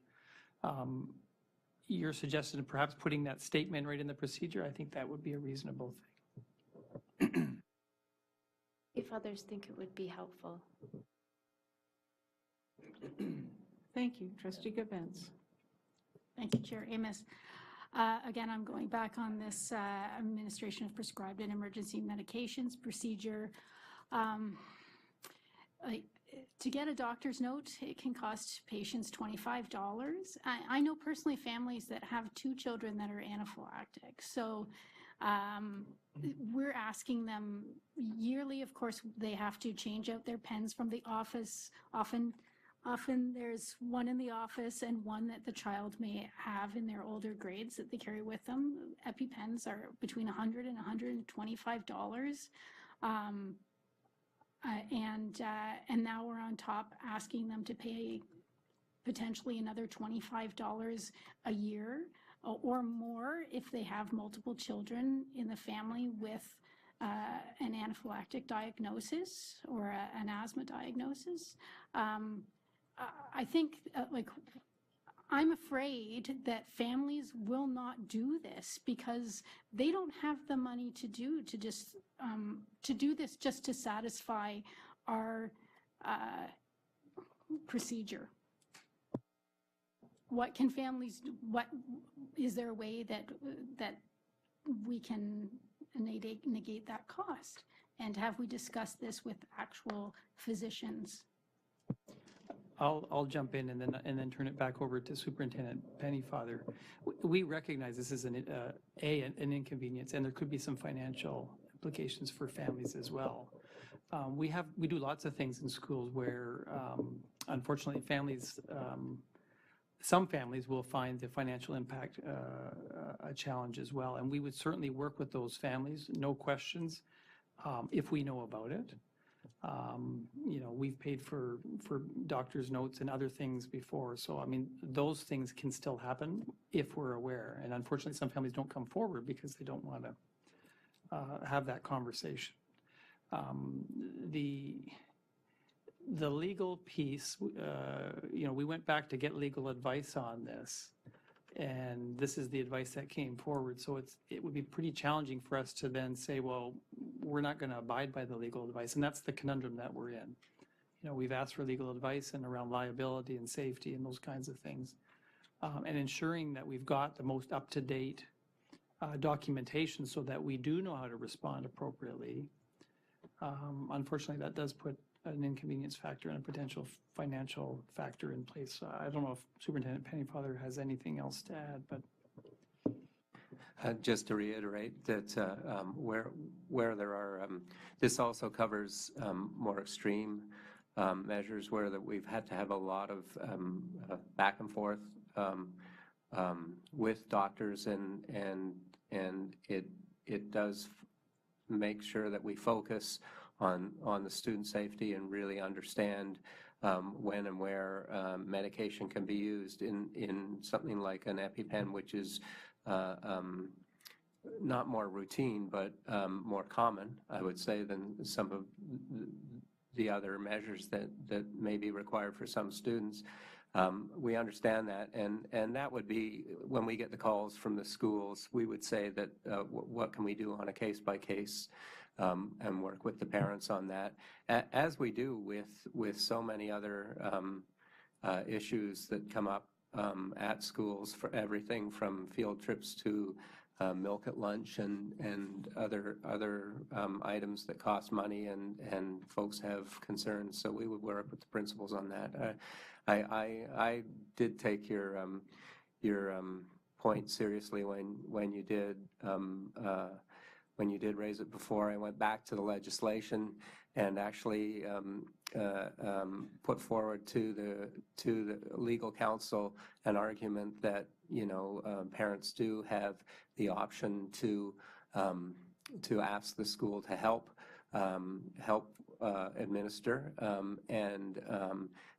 You're suggesting perhaps putting that statement right in the procedure. I think that would be a reasonable thing. If others think it would be helpful. Thank you. Trustee Gavins. Thank you, Chair Amos. Again, I'm going back on this administration of prescribed and emergency medications procedure. To get a doctor's note, it can cost patients $25. I know personally families that have 2 children that are anaphylactic. So we're asking them yearly, of course, they have to change out their pens from the office. Often there's one in the office and one that the child may have in their older grades that they carry with them. EpiPens are between $100 and $125. And now we're on top asking them to pay potentially another $25 a year or more if they have multiple children in the family with an anaphylactic diagnosis or an asthma diagnosis. I think, I'm afraid that families will not do this because they don't have the money to do this just to satisfy our procedure. What can families do? What is there a way that we can negate that cost? And have we discussed this with actual physicians? I'll jump in and then turn it back over to Superintendent Pennyfather. We recognize this is an inconvenience, and there could be some financial implications for families as well. We do lots of things in schools where, unfortunately, some families will find the financial impact a challenge as well, and we would certainly work with those families, no questions, if we know about it. You know, we've paid for doctor's notes and other things before. So, I mean, those things can still happen if we're aware. And unfortunately, some families don't come forward because they don't want to have that conversation. The legal piece, you know, we went back to get legal advice on this. And this is the advice that came forward. So it would be pretty challenging for us to then say, well, we're not going to abide by the legal advice. And that's the conundrum that we're in. You we've asked for legal advice and around liability and safety and those kinds of things. And ensuring that we've got the most up-to-date documentation so that we do know how to respond appropriately. Unfortunately, that does put an inconvenience factor and a potential financial factor in place. I don't know if Superintendent Pennyfather has anything else to add, but just to reiterate that where there are, this also covers more extreme measures where that we've had to have a lot of back and forth with doctors, and it does make sure that we focus on the student safety and really understand when and where medication can be used in something like an EpiPen, which is not more routine, but more common, I would say, than some of the other measures that may be required for some students. We understand that, and that would be, when we get the calls from the schools, we would say that what can we do on a case-by-case and work with the parents on that, as we do with so many other issues that come up at schools, for everything from field trips to milk at lunch and other items that cost money, and folks have concerns. So we would work with the principals on that. I did take your point seriously when you did raise it before. I went back to the legislation and actually put forward to the legal counsel an argument that parents do have the option to ask the school to help administer, and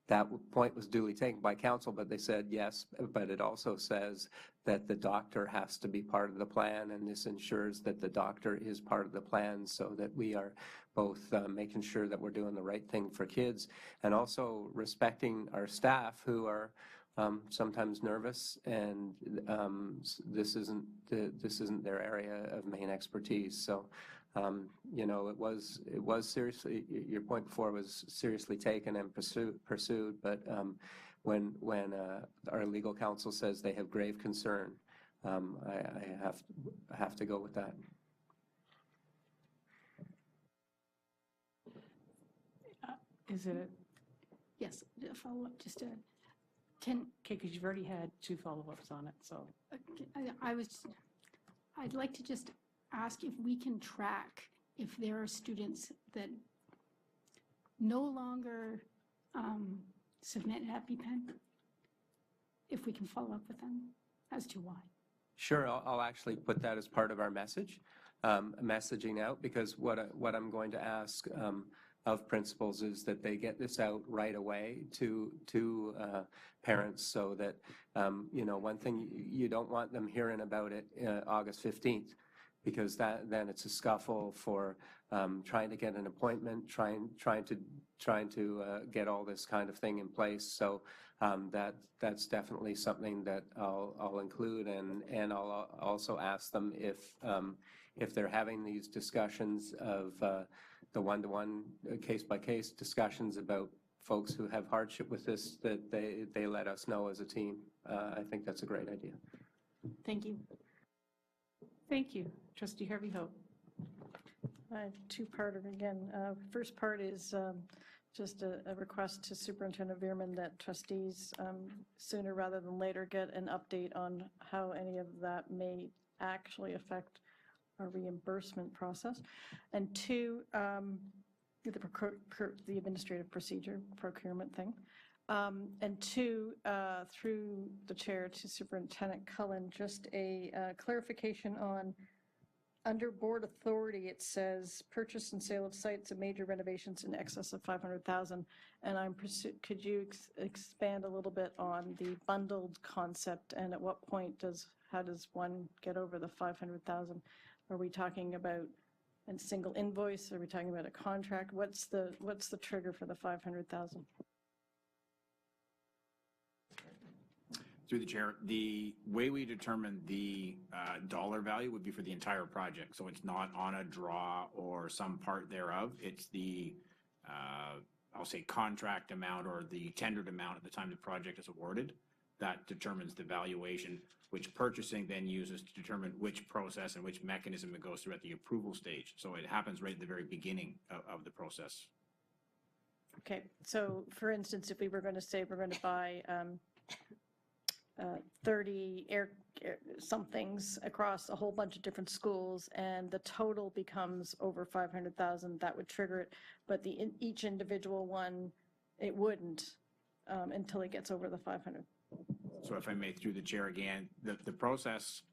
that point was duly taken by council, but they said yes, but it also says that the doctor has to be part of the plan, and this ensures that the doctor is part of the plan so that we are both making sure that we're doing the right thing for kids and also respecting our staff who are sometimes nervous, and this isn't their area of main expertise. So it was seriously, your point before was seriously taken and pursued, but when our legal counsel says they have grave concern, I have to go with that. Is it Yes, a follow-up, just a, okay, because you've already had 2 follow-ups on it, so. I'd like to just ask if we can track if there are students that no longer submit an EpiPen, if we can follow up with them as to why. Sure, I'll actually put that as part of our messaging out, because what I'm going to ask of principals is that they get this out right away to parents, so that one thing, you don't want them hearing about it August 15th, because then it's a scuffle for trying to get an appointment, trying to get all this kind of thing in place. So that's definitely something that I'll include, and I'll also ask them if they're having these discussions of the one-to-one, case-by-case discussions about folks who have hardship with this, that they let us know as a team. I think that's a great idea. Thank you. Thank you. Trustee Harvey Hope. I have 2-parter again. First part is just a request to Superintendent Veerman that trustees sooner rather than later get an update on how any of that may actually affect our reimbursement process. And 2, the administrative procedure procurement thing. And 2, through the chair to Superintendent Cullen, just a clarification on, under board authority, it says purchase and sale of sites and major renovations in excess of 500,000. And could you expand a little bit on the bundled concept, and at what point how does one get over the 500,000? Are we talking about a single invoice? Are we talking about a contract? What's the trigger for the 500,000? Through the chair, the way we determine the dollar value would be for the entire project. So it's not on a draw or some part thereof. It's the I'll say, contract amount or the tendered amount at the time the project is awarded. That determines the valuation, which purchasing then uses to determine which process and which mechanism it goes through at the approval stage. So it happens right at the very beginning of the process. Okay, so for instance, if we were going to say we're going to buy 30 air somethings across a whole bunch of different schools, and the total becomes over 500,000, that would trigger it. But each individual one, it wouldn't until it gets over the 500. So if I may, through the chair again, the process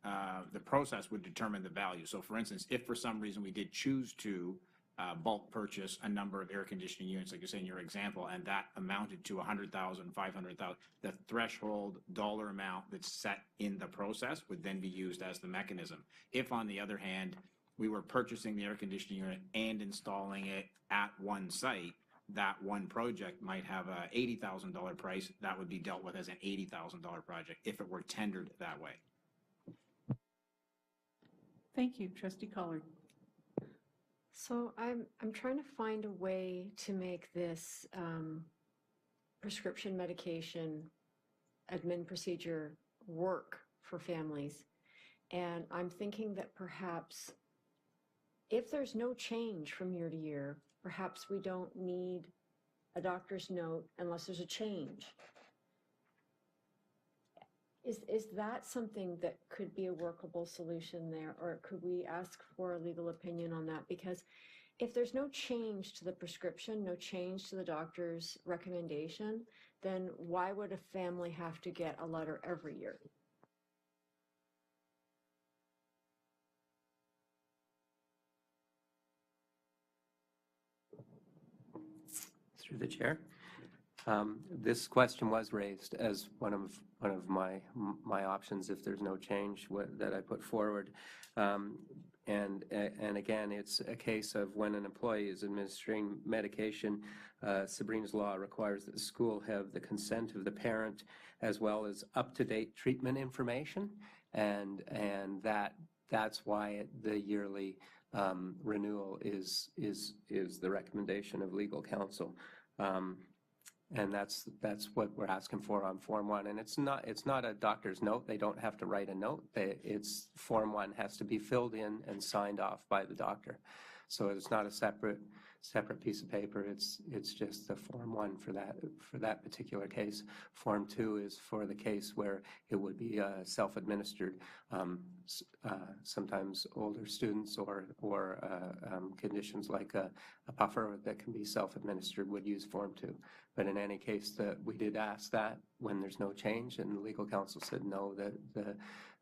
would determine the value. So for instance, if for some reason we did choose to bulk purchase a number of air conditioning units, like you say in your example, and that amounted to 100,000, 500,000, the threshold dollar amount that's set in the process would then be used as the mechanism. If, on the other hand, we were purchasing the air conditioning unit and installing it at one site, that one project might have a $80,000 price. That would be dealt with as an $80,000 project if it were tendered that way. Thank you, Trustee Collard. So I'm trying to find a way to make this prescription medication admin procedure work for families. And I'm thinking that perhaps if there's no change from year to year, perhaps we don't need a doctor's note unless there's a change. Is that something that could be a workable solution there, or could we ask for a legal opinion on that? Because if there's no change to the prescription, no change to the doctor's recommendation, then why would a family have to get a letter every year? Through the chair. This question was raised as one of my options if there's no change that I put forward. And again, it's a case of when an employee is administering medication, Sabrina's law requires that the school have the consent of the parent as well as up-to-date treatment information, and that's why the yearly renewal is the recommendation of legal counsel. And that's what we're asking for on Form 1. And it's not a doctor's note. They don't have to write a note. It's Form 1 has to be filled in and signed off by the doctor. So it's not a separate piece of paper. It's just the Form 1 for that particular case. Form 2 is for the case where it would be self-administered. Sometimes older students or conditions like a puffer that can be self-administered would use Form 2. But in any case, that we did ask that when there's no change, and the legal counsel said no, that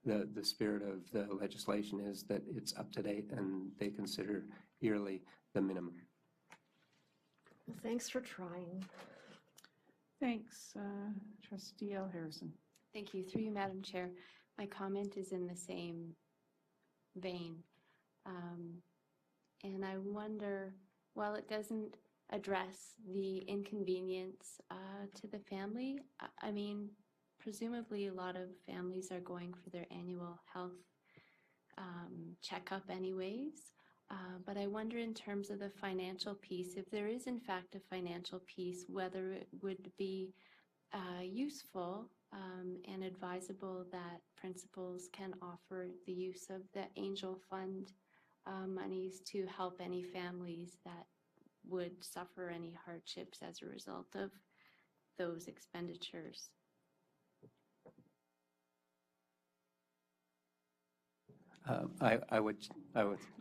the spirit of the legislation is that it's up to date and they consider yearly the minimum. Well, thanks for trying. Thanks, Trustee L. Harrison. Thank you. Through you, Madam Chair. My comment is in the same vein. And I wonder, while it doesn't address the inconvenience to the family, I mean, presumably a lot of families are going for their annual health checkup anyways. But I wonder in terms of the financial piece, if there is in fact a financial piece, whether it would be useful and advisable that principals can offer the use of the Angel Fund monies to help any families that would suffer any hardships as a result of those expenditures. I would,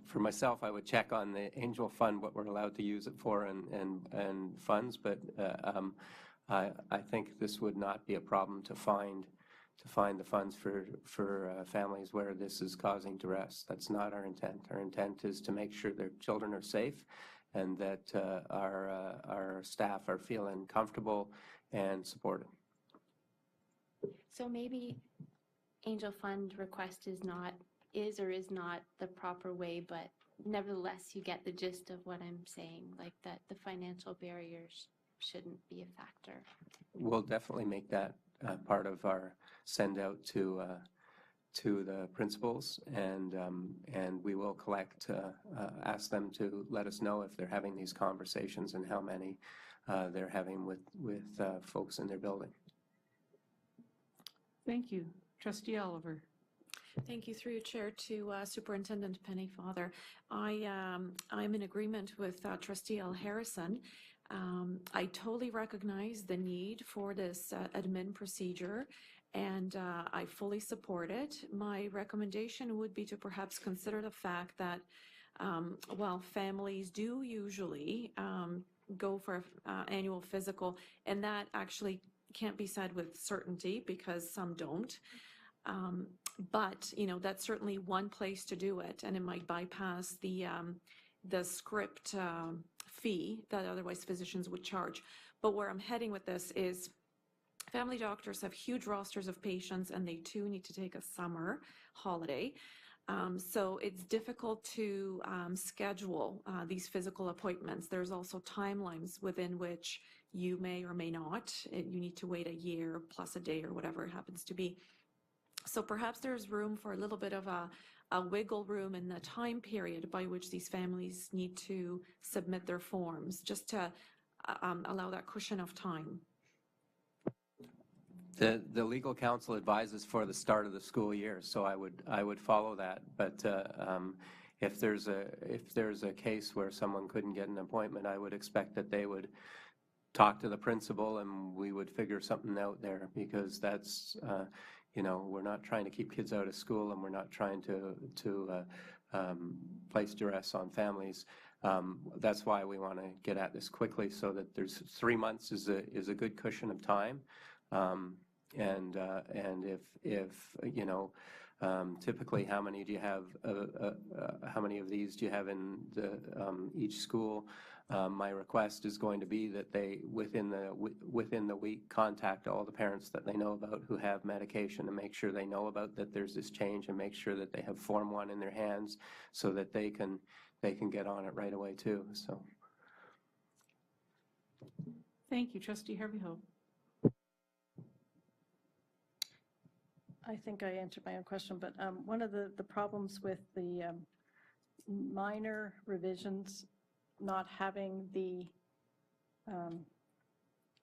for myself, I would check on the Angel Fund, what we're allowed to use it for and funds, but I think this would not be a problem to find the funds for families where this is causing duress. That's not our intent. Our intent is to make sure their children are safe and that our staff are feeling comfortable and supported. So maybe Angel Fund request is or is not the proper way, but nevertheless you get the gist of what I'm saying, like that the financial barriers shouldn't be a factor. We'll definitely make that part of our send out to the principals, and we will collect, ask them to let us know if they're having these conversations and how many they're having with folks in their building. Thank you. Trustee Oliver. Thank you, through your chair, to Superintendent Penny Father. I'm in agreement with Trustee L. Harrison. I totally recognize the need for this admin procedure, and I fully support it. My recommendation would be to perhaps consider the fact that while families do usually go for annual physical, and that actually can't be said with certainty because some don't. But, you know, that's certainly one place to do it, and it might bypass the script fee that otherwise physicians would charge. But where I'm heading with this is family doctors have huge rosters of patients, and they too need to take a summer holiday. So it's difficult to schedule these physical appointments. There's also timelines within which you may or may not. You need to wait a year plus a day or whatever it happens to be. So perhaps there's room for a little bit of a wiggle room in the time period by which these families need to submit their forms, just to allow that cushion of time. The legal counsel advises for the start of the school year, so I would follow that. But if there's a case where someone couldn't get an appointment, I would expect that they would talk to the principal and we would figure something out there, because that's you know, we're not trying to keep kids out of school, and we're not trying to place duress on families. That's why we want to get at this quickly, so that there's 3 months is a good cushion of time. And if you know, typically, how many do you have? How many of these do you have in each school? My request is going to be that they, within the week, contact all the parents that they know about who have medication, and make sure they know about that there's this change, and make sure that they have Form 1 in their hands, so that they can get on it right away too. So. Thank you, Trustee Harvey Hope. I think I answered my own question, but one of the problems with the minor revisions not having the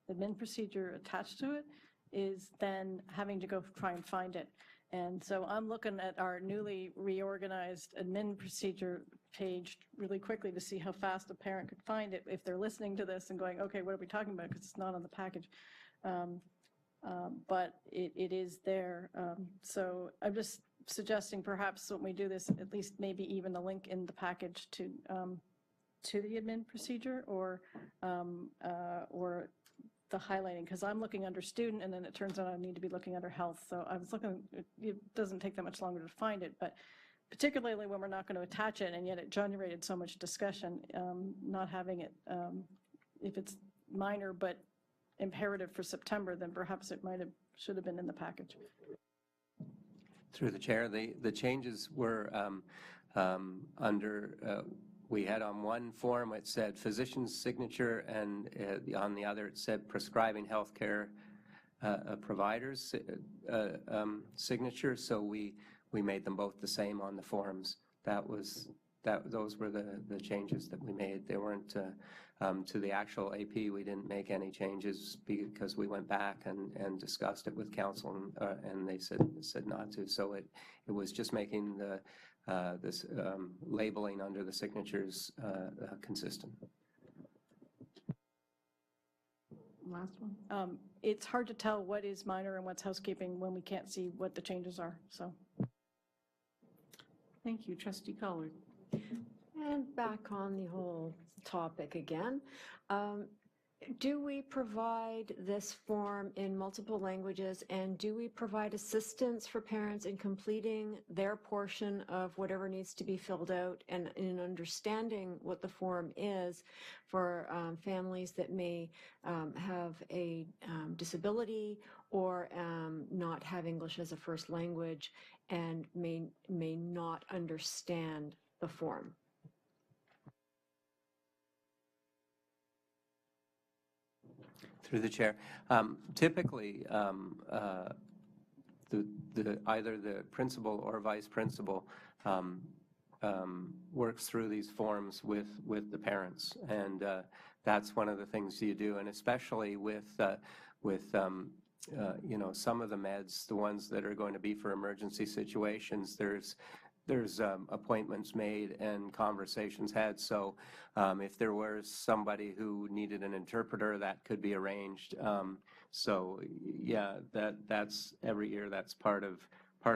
admin procedure attached to it is then having to go try and find it. And so I'm looking at our newly reorganized admin procedure page really quickly to see how fast a parent could find it if they're listening to this and going, okay, what are we talking about? Because it's not on the package. But it is there. So I'm just suggesting perhaps when we do this, at least maybe even a link in the package to the admin procedure, or the highlighting, because I'm looking under student, and then it turns out I need to be looking under health. So I was looking, it doesn't take that much longer to find it, but particularly when we're not going to attach it, and yet it generated so much discussion, not having it, if it's minor but imperative for September, then perhaps it should have been in the package. Through the chair, the changes were under, we had on one form it said physician's signature, and on the other it said prescribing healthcare providers signature. So we made them both the same on the forms. Those were the changes that we made. They weren't to the actual AP. We didn't make any changes because we went back and discussed it with council, and they said not to. So it was just making this labeling under the signatures consistent. Last one. It's hard to tell what is minor and what's housekeeping when we can't see what the changes are. So. Thank you, Trustee Collard. And back on the whole topic again. Do we provide this form in multiple languages, and do we provide assistance for parents in completing their portion of whatever needs to be filled out, and in understanding what the form is for families that may have a disability or not have English as a first language and may not understand the form? Through the chair, typically either the principal or vice principal works through these forms with the parents, and that's one of the things you do, and especially with you know, some of the meds, the ones that are going to be for emergency situations, there's appointments made and conversations had. So if there was somebody who needed an interpreter, that could be arranged. So yeah, that's every year. That's part of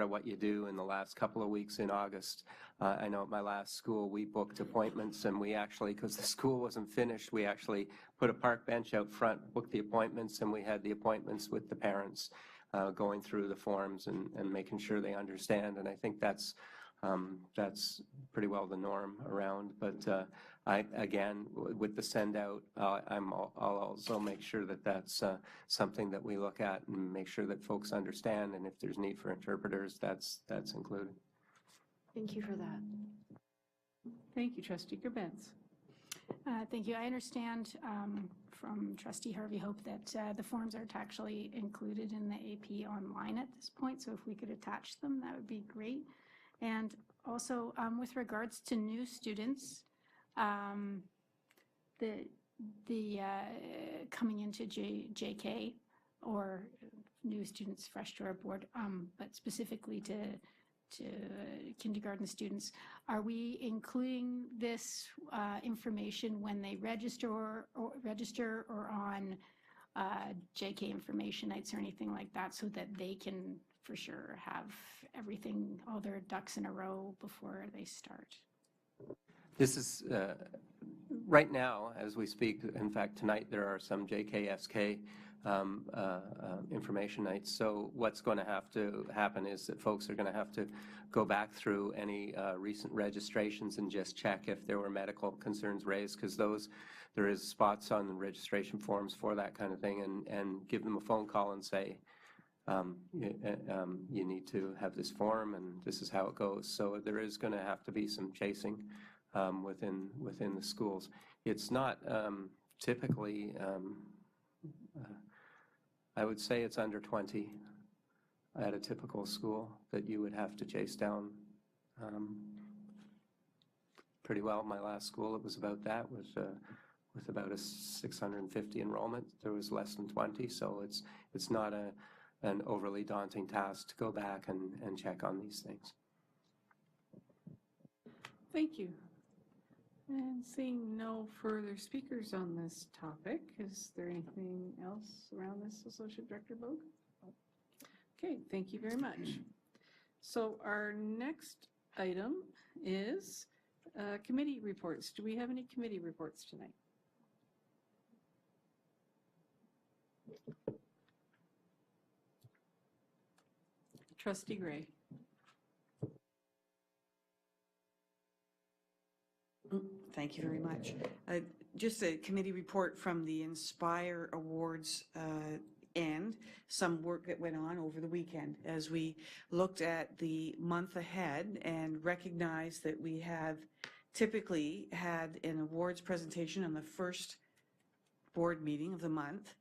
what you do in the last couple of weeks in August. I know at my last school we booked appointments, and we actually, because the school wasn't finished, we actually put a park bench out front, booked the appointments, and we had the appointments with the parents going through the forms and making sure they understand. And I think that's pretty well the norm around. But again, with the send out, I'll also make sure that that's something that we look at and make sure that folks understand. And if there's need for interpreters, that's included. Thank you for that. Thank you, Trustee Gerbens. Thank you. I understand from Trustee Harvey Hope that the forms aren't actually included in the AP online at this point. So if we could attach them, that would be great. And also, with regards to new students, the coming into JK or new students fresh to our board, but specifically to kindergarten students, are we including this information when they register or on JK information nights or anything like that, so that they can for sure have everything, all their ducks in a row before they start? This is, right now, as we speak, in fact, tonight there are some JKSK information nights. So what's going to have to happen is that folks are going to have to go back through any recent registrations and just check if there were medical concerns raised, because there is spots on the registration forms for that kind of thing, and give them a phone call and say, you need to have this form and this is how it goes. So there is going to have to be some chasing within the schools. It's not typically, I would say it's under 20 at a typical school that you would have to chase down pretty well. My last school, it was about that, with about a 650 enrollment. There was less than 20, so it's not an overly daunting task to go back and check on these things. Thank you. And seeing no further speakers on this topic, is there anything else around this, Associate Director Bogue? Okay, thank you very much. So our next item is committee reports. Do we have any committee reports tonight? Trustee Gray. Thank you very much. Just a committee report from the Inspire Awards and some work that went on over the weekend as we looked at the month ahead and recognized that we have typically had an awards presentation on the first board meeting of the month,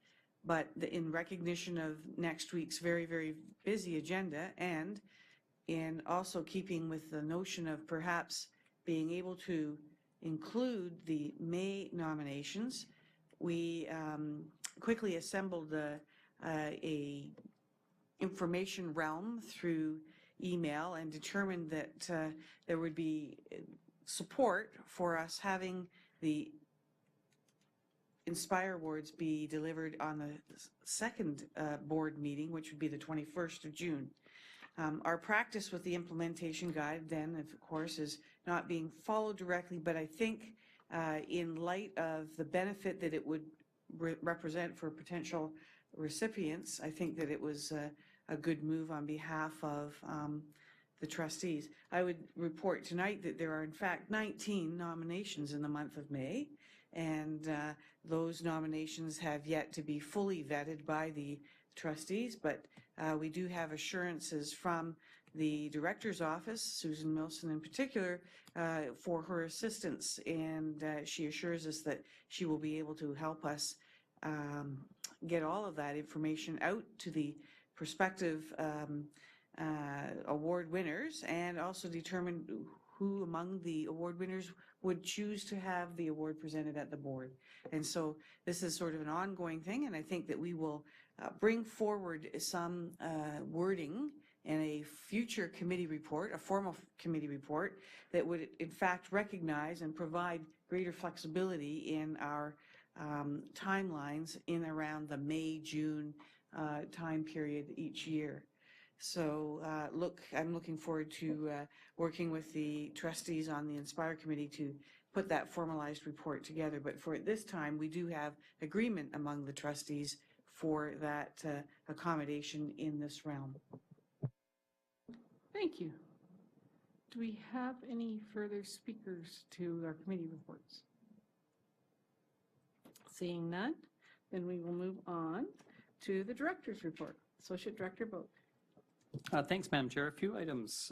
but in recognition of next week's very, very busy agenda, and in also keeping with the notion of perhaps being able to include the May nominations, we quickly assembled a information realm through email and determined that there would be support for us having the Inspire Awards be delivered on the second board meeting, which would be the 21st of June. Our practice with the implementation guide then, of course, is not being followed directly, but I think in light of the benefit that it would represent for potential recipients, I think that it was a good move on behalf of the trustees. I would report tonight that there are in fact 19 nominations in the month of May, and those nominations have yet to be fully vetted by the trustees, but we do have assurances from the director's office, Susan Milson in particular, for her assistance, and she assures us that she will be able to help us get all of that information out to the prospective award winners and also determine who among the award winners would choose to have the award presented at the board. And so this is sort of an ongoing thing, and I think that we will bring forward some wording in a future committee report, a formal committee report, that would in fact recognize and provide greater flexibility in our timelines in around the May-June time period each year. So I'm looking forward to working with the trustees on the Inspire Committee to put that formalized report together. But for this time, we do have agreement among the trustees for that accommodation in this realm. Thank you. Do we have any further speakers to our committee reports? Seeing none, then we will move on to the director's report. Associate Director Bogue. Thanks, Madam Chair. A few items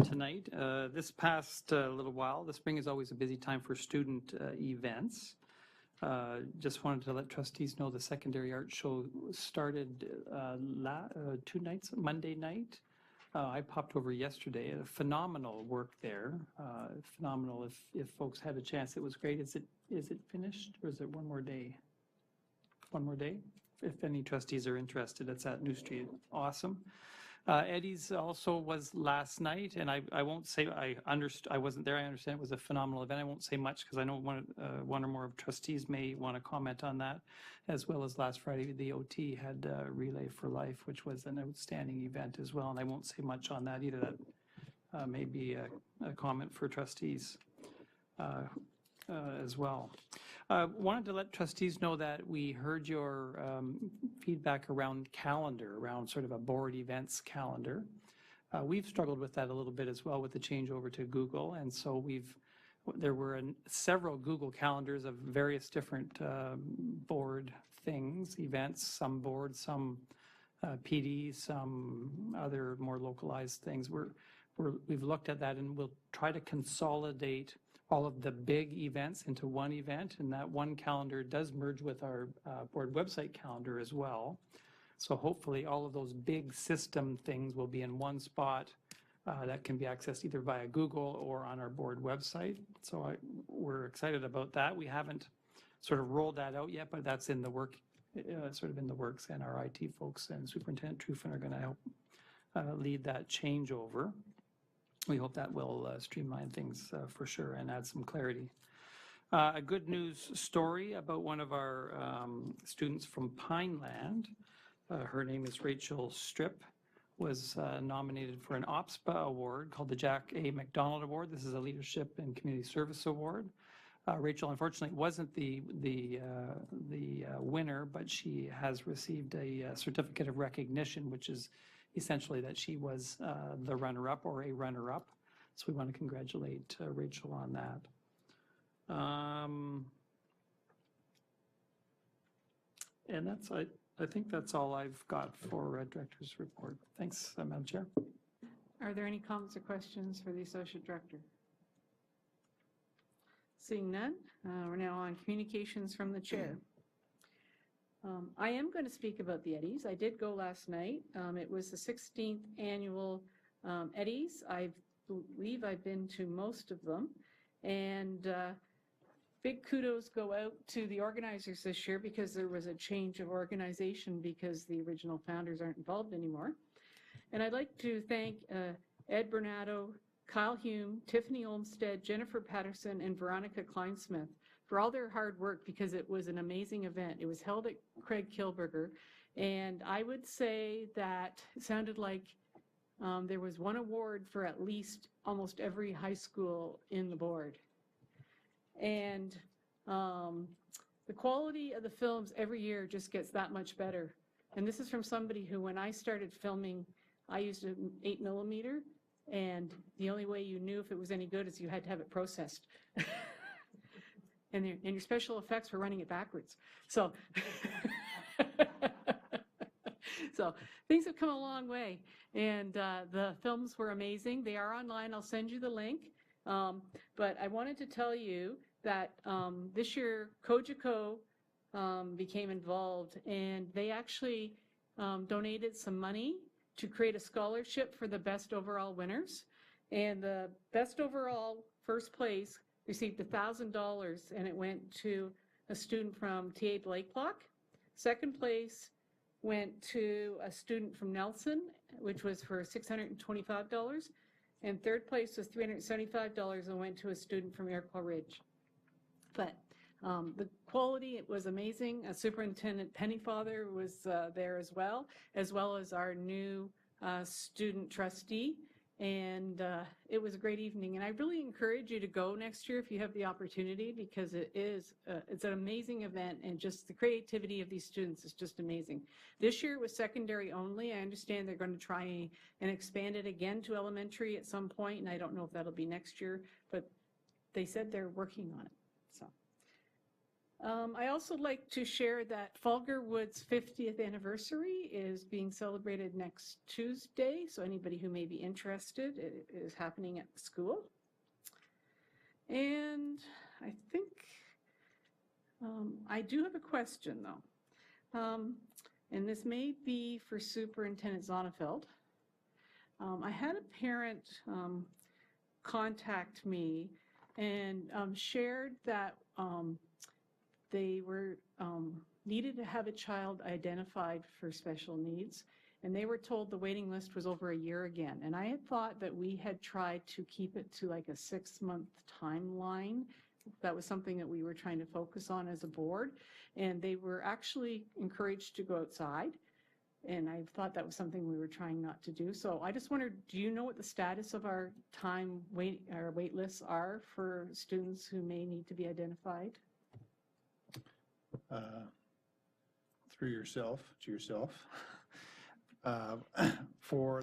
tonight. This past little while, the spring is always a busy time for student events. Just wanted to let trustees know the secondary art show started 2 nights, Monday night. I popped over yesterday. Phenomenal work there. Phenomenal. If folks had a chance, it was great. Is it finished, or is it one more day? One more day? If any trustees are interested, it's at New Street. Awesome. Eddie's also was last night, and I won't say I wasn't there. I understand it was a phenomenal event. I won't say much because I know one or more of trustees may want to comment on that, as well as last Friday the OT had Relay for Life, which was an outstanding event as well. And I won't say much on that either. That may be a comment for trustees as well. Wanted to let trustees know that we heard your feedback around calendar, around sort of a board events calendar. We've struggled with that a little bit as well with the change over to Google, and so there were several Google calendars of various different board things, events, some boards, some PD, some other more localized things. We've looked at that, and we'll try to consolidate all of the big events into one event, and that one calendar does merge with our board website calendar as well. So hopefully all of those big system things will be in one spot that can be accessed either via Google or on our board website. So we're excited about that. We haven't sort of rolled that out yet, but that's in the work, sort of in the works, and our IT folks and Superintendent Truffin are going to help lead that changeover. We hope that will streamline things for sure and add some clarity. A good news story about one of our students from Pineland. Her name is Rachel Strip, was nominated for an OPSPA award called the Jack A. McDonald Award. This is a Leadership and Community Service Award. Rachel, unfortunately, wasn't the winner, but she has received a certificate of recognition, which is essentially that she was the runner-up or a runner-up. So we want to congratulate Rachel on that. And that's, I think that's all I've got for Director's report. Thanks, Madam Chair. Are there any comments or questions for the Associate Director? Seeing none, we're now on communications from the Chair. I am going to speak about the Eddies. I did go last night. It was the 16th annual Eddies. I believe I've been to most of them. And big kudos go out to the organizers this year because there was a change of organization because the original founders aren't involved anymore. And I'd like to thank Ed Bernardo, Kyle Hume, Tiffany Olmstead, Jennifer Patterson, and Veronica Kleinsmith for all their hard work because it was an amazing event. It was held at Craig Kilberger, and I would say that it sounded like there was one award for at least almost every high school in the board. And the quality of the films every year just gets that much better. And this is from somebody who, when I started filming, I used an 8mm, and the only way you knew if it was any good is you had to have it processed. And your special effects were running it backwards. So, so things have come a long way. And the films were amazing. They are online. I'll send you the link. But I wanted to tell you that this year, Cogeco became involved, and they actually donated some money to create a scholarship for the best overall winners. And the best overall first place received $1,000, and it went to a student from TA Blakeblock. Second place went to a student from Nelson, which was for $625. And third place was $375 and went to a student from Iroquois Ridge. But the quality, it was amazing. Superintendent Pennyfather was there as well as our new student trustee. And it was a great evening. And I really encourage you to go next year if you have the opportunity, because it's an amazing event, and just the creativity of these students is just amazing. This year it was secondary only. I understand they're going to try and expand it again to elementary at some point, and I don't know if that'll be next year, but they said they're working on it. So I also like to share that Falgarwood's 50th anniversary is being celebrated next Tuesday, so anybody who may be interested, it is happening at the school. And I think I do have a question, though, and this may be for Superintendent Zonnefeld. I had a parent contact me and shared that they were needed to have a child identified for special needs, and they were told the waiting list was over a year again. And I had thought that we had tried to keep it to like a 6-month timeline. That was something that we were trying to focus on as a board, and they were actually encouraged to go outside. And I thought that was something we were trying not to do. So I just wondered, do you know what the status of our wait lists are for students who may need to be identified? Through yourself, to yourself.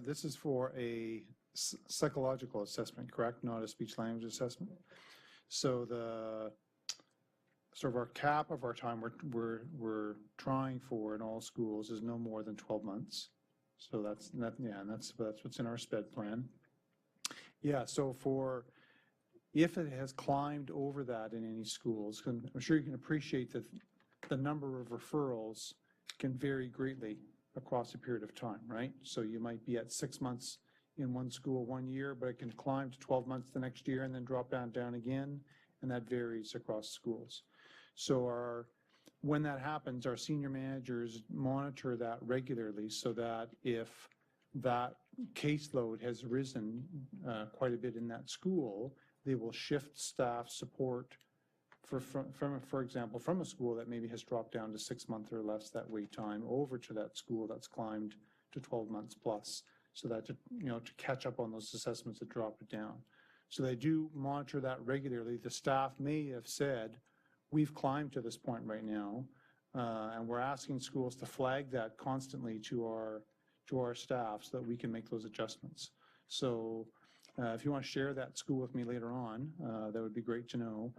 This is for a psychological assessment, correct? Not a speech language assessment. So the sort of our cap of our time we're trying for in all schools is no more than 12 months. So that's what's in our SPED plan. Yeah. So if it has climbed over that in any schools, I'm sure you can appreciate that the number of referrals can vary greatly across a period of time, right? So you might be at 6 months in one school 1 year, but it can climb to 12 months the next year and then drop down again, and that varies across schools. So when that happens, our senior managers monitor that regularly, so that if that caseload has risen quite a bit in that school, they will shift staff support for example, from a school that maybe has dropped down to 6 months or less that wait time over to that school that's climbed to 12 months plus, so that to catch up on those assessments that drop it down. So they do monitor that regularly. The staff may have said, we've climbed to this point right now, and we're asking schools to flag that constantly to our staff so that we can make those adjustments. So if you want to share that school with me later on, that would be great to know.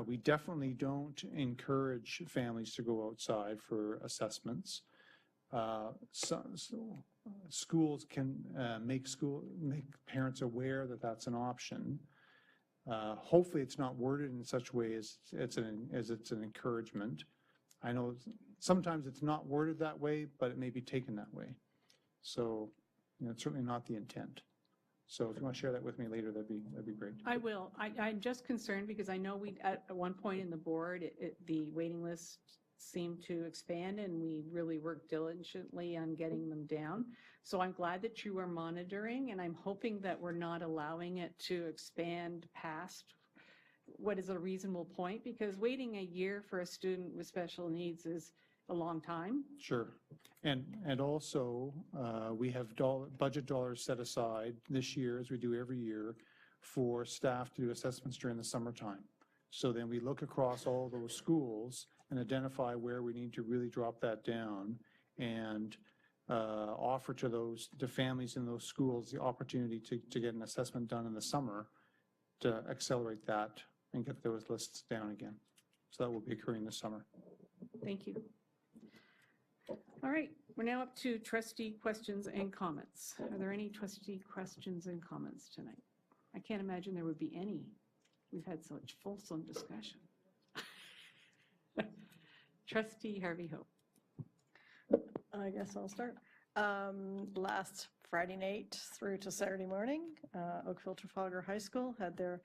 We definitely don't encourage families to go outside for assessments. Schools can make parents aware that that's an option. Hopefully it's not worded in such a way as it's an encouragement. I know sometimes it's not worded that way, but it may be taken that way. So it's certainly not the intent. So if you want to share that with me later, that'd be great. I will. I'm just concerned because I know at one point in the board, the waiting list seemed to expand, and we really worked diligently on getting them down. So I'm glad that you are monitoring, and I'm hoping that we're not allowing it to expand past what is a reasonable point, because waiting a year for a student with special needs is a long time. Sure. And also, we have budget dollars set aside this year, as we do every year, for staff to do assessments during the summertime. So then we look across all those schools and identify where we need to really drop that down, and offer to families in those schools the opportunity to get an assessment done in the summer to accelerate that and get those lists down again. So that will be occurring this summer. Thank you. All right, we're now up to trustee questions and comments. Are there any trustee questions and comments tonight? I can't imagine there would be any. We've had such fulsome discussion. Trustee Harvey Hope. I guess I'll start. Last Friday night through to Saturday morning, Oakville Trafalgar High School had their,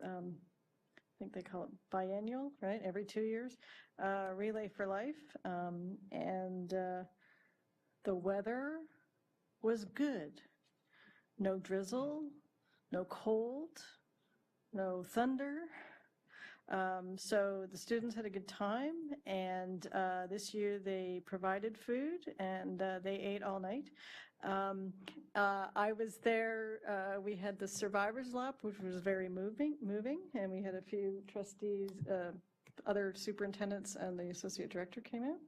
I think they call it biennial, right? Every 2 years, Relay for Life. And the weather was good. No drizzle, no cold, no thunder. So the students had a good time, and this year they provided food, and they ate all night. I was there. We had the survivors lap, which was very moving, and we had a few trustees, other superintendents, and the associate director came out.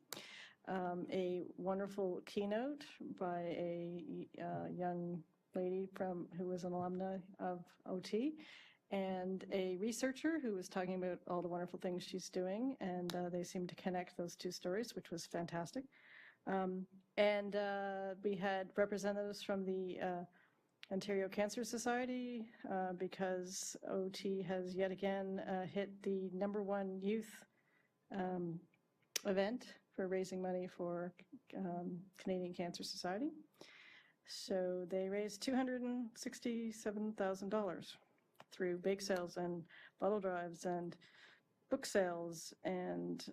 A wonderful keynote by a young lady who was an alumna of OT, and a researcher who was talking about all the wonderful things she's doing, and they seemed to connect those two stories, which was fantastic. And we had representatives from the Ontario Cancer Society, because OT has yet again hit the #1 youth event for raising money for Canadian Cancer Society. So they raised $267,000 through bake sales and bottle drives and book sales, and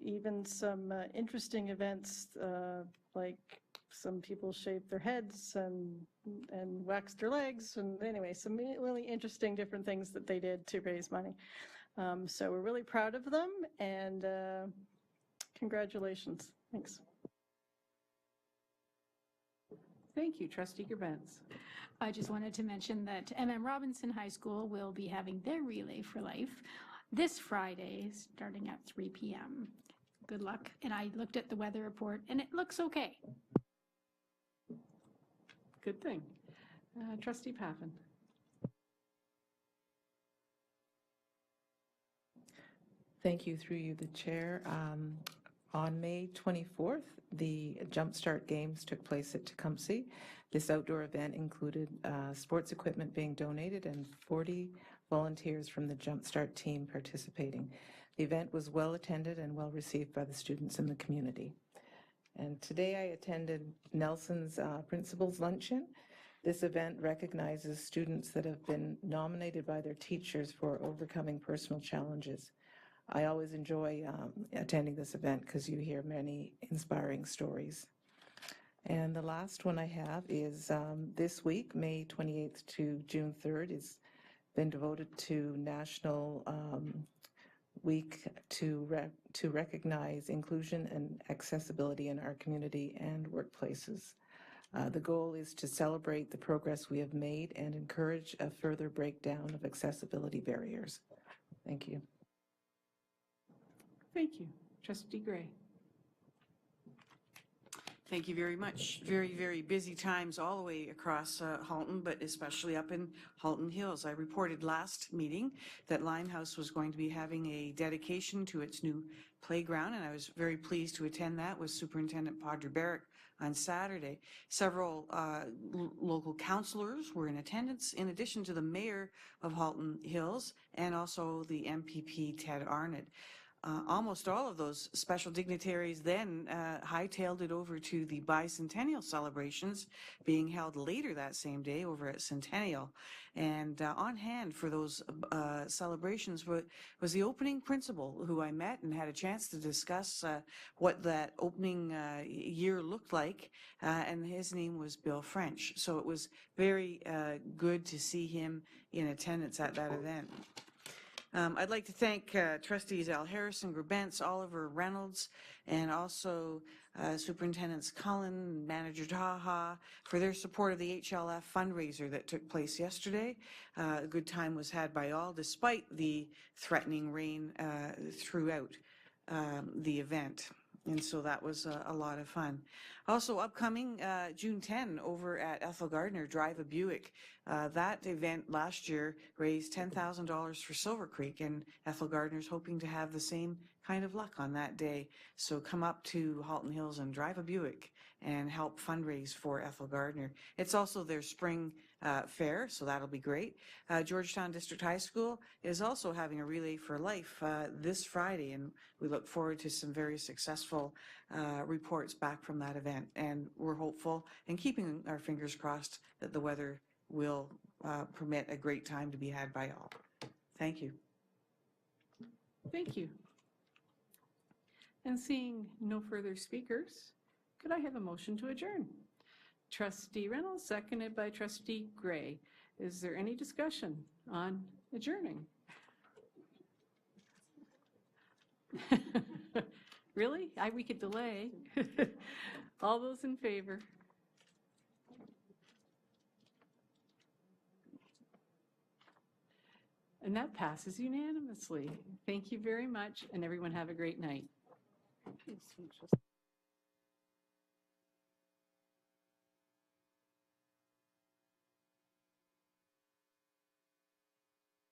even some interesting events, like some people shaved their heads and waxed their legs, and anyway, some really interesting different things that they did to raise money. So we're really proud of them, and congratulations. Thanks. Thank you, Trustee Gerbents. I just wanted to mention that M.M. Robinson High School will be having their Relay for Life this Friday, starting at 3 p.m. Good luck. And I looked at the weather report, and it looks okay. Good thing. Trustee Paffin. Thank you, through you, the chair. On May 24th, the Jumpstart Games took place at Tecumseh. This outdoor event included sports equipment being donated and 40 volunteers from the Jumpstart team participating. The event was well attended and well received by the students in the community. And today I attended Nelson's Principals Luncheon. This event recognizes students that have been nominated by their teachers for overcoming personal challenges. I always enjoy attending this event because you hear many inspiring stories. And the last one I have is this week, May 28th to June 3rd, has been devoted to National Week to recognize inclusion and accessibility in our community and workplaces. The goal is to celebrate the progress we have made and encourage a further breakdown of accessibility barriers. Thank you. Thank you. Trustee Gray. Thank you very much. Very, very busy times all the way across Halton, but especially up in Halton Hills. I reported last meeting that Limehouse was going to be having a dedication to its new playground, and I was very pleased to attend that with Superintendent Padre Barrick on Saturday. Several local councillors were in attendance, in addition to the mayor of Halton Hills and also the MPP Ted Arnott. Almost all of those special dignitaries then hightailed it over to the bicentennial celebrations being held later that same day over at Centennial. And on hand for those celebrations was the opening principal, who I met and had a chance to discuss what that opening year looked like, and his name was Bill French. So it was very good to see him in attendance at that event. I'd like to thank Trustees Al Harrison, Gerbents, Oliver, Reynolds, and also Superintendents Cullen, Manager Taha for their support of the HLF fundraiser that took place yesterday. A good time was had by all, despite the threatening rain throughout the event. And so that was a lot of fun. Also upcoming June 10 over at Ethel Gardner, Drive a Buick. That event last year raised $10,000 for Silver Creek, and Ethel Gardner's hoping to have the same kind of luck on that day. So come up to Halton Hills and drive a Buick and help fundraise for Ethel Gardner. It's also their spring fair, so that'll be great. Georgetown District High School is also having a Relay for Life this Friday, and we look forward to some very successful reports back from that event. And we're hopeful and keeping our fingers crossed that the weather will permit a great time to be had by all. Thank you. Thank you. And seeing no further speakers, could I have a motion to adjourn? Trustee Reynolds, seconded by Trustee Gray. Is there any discussion on adjourning? Really? We could delay. All those in favor? And that passes unanimously. Thank you very much, and everyone have a great night.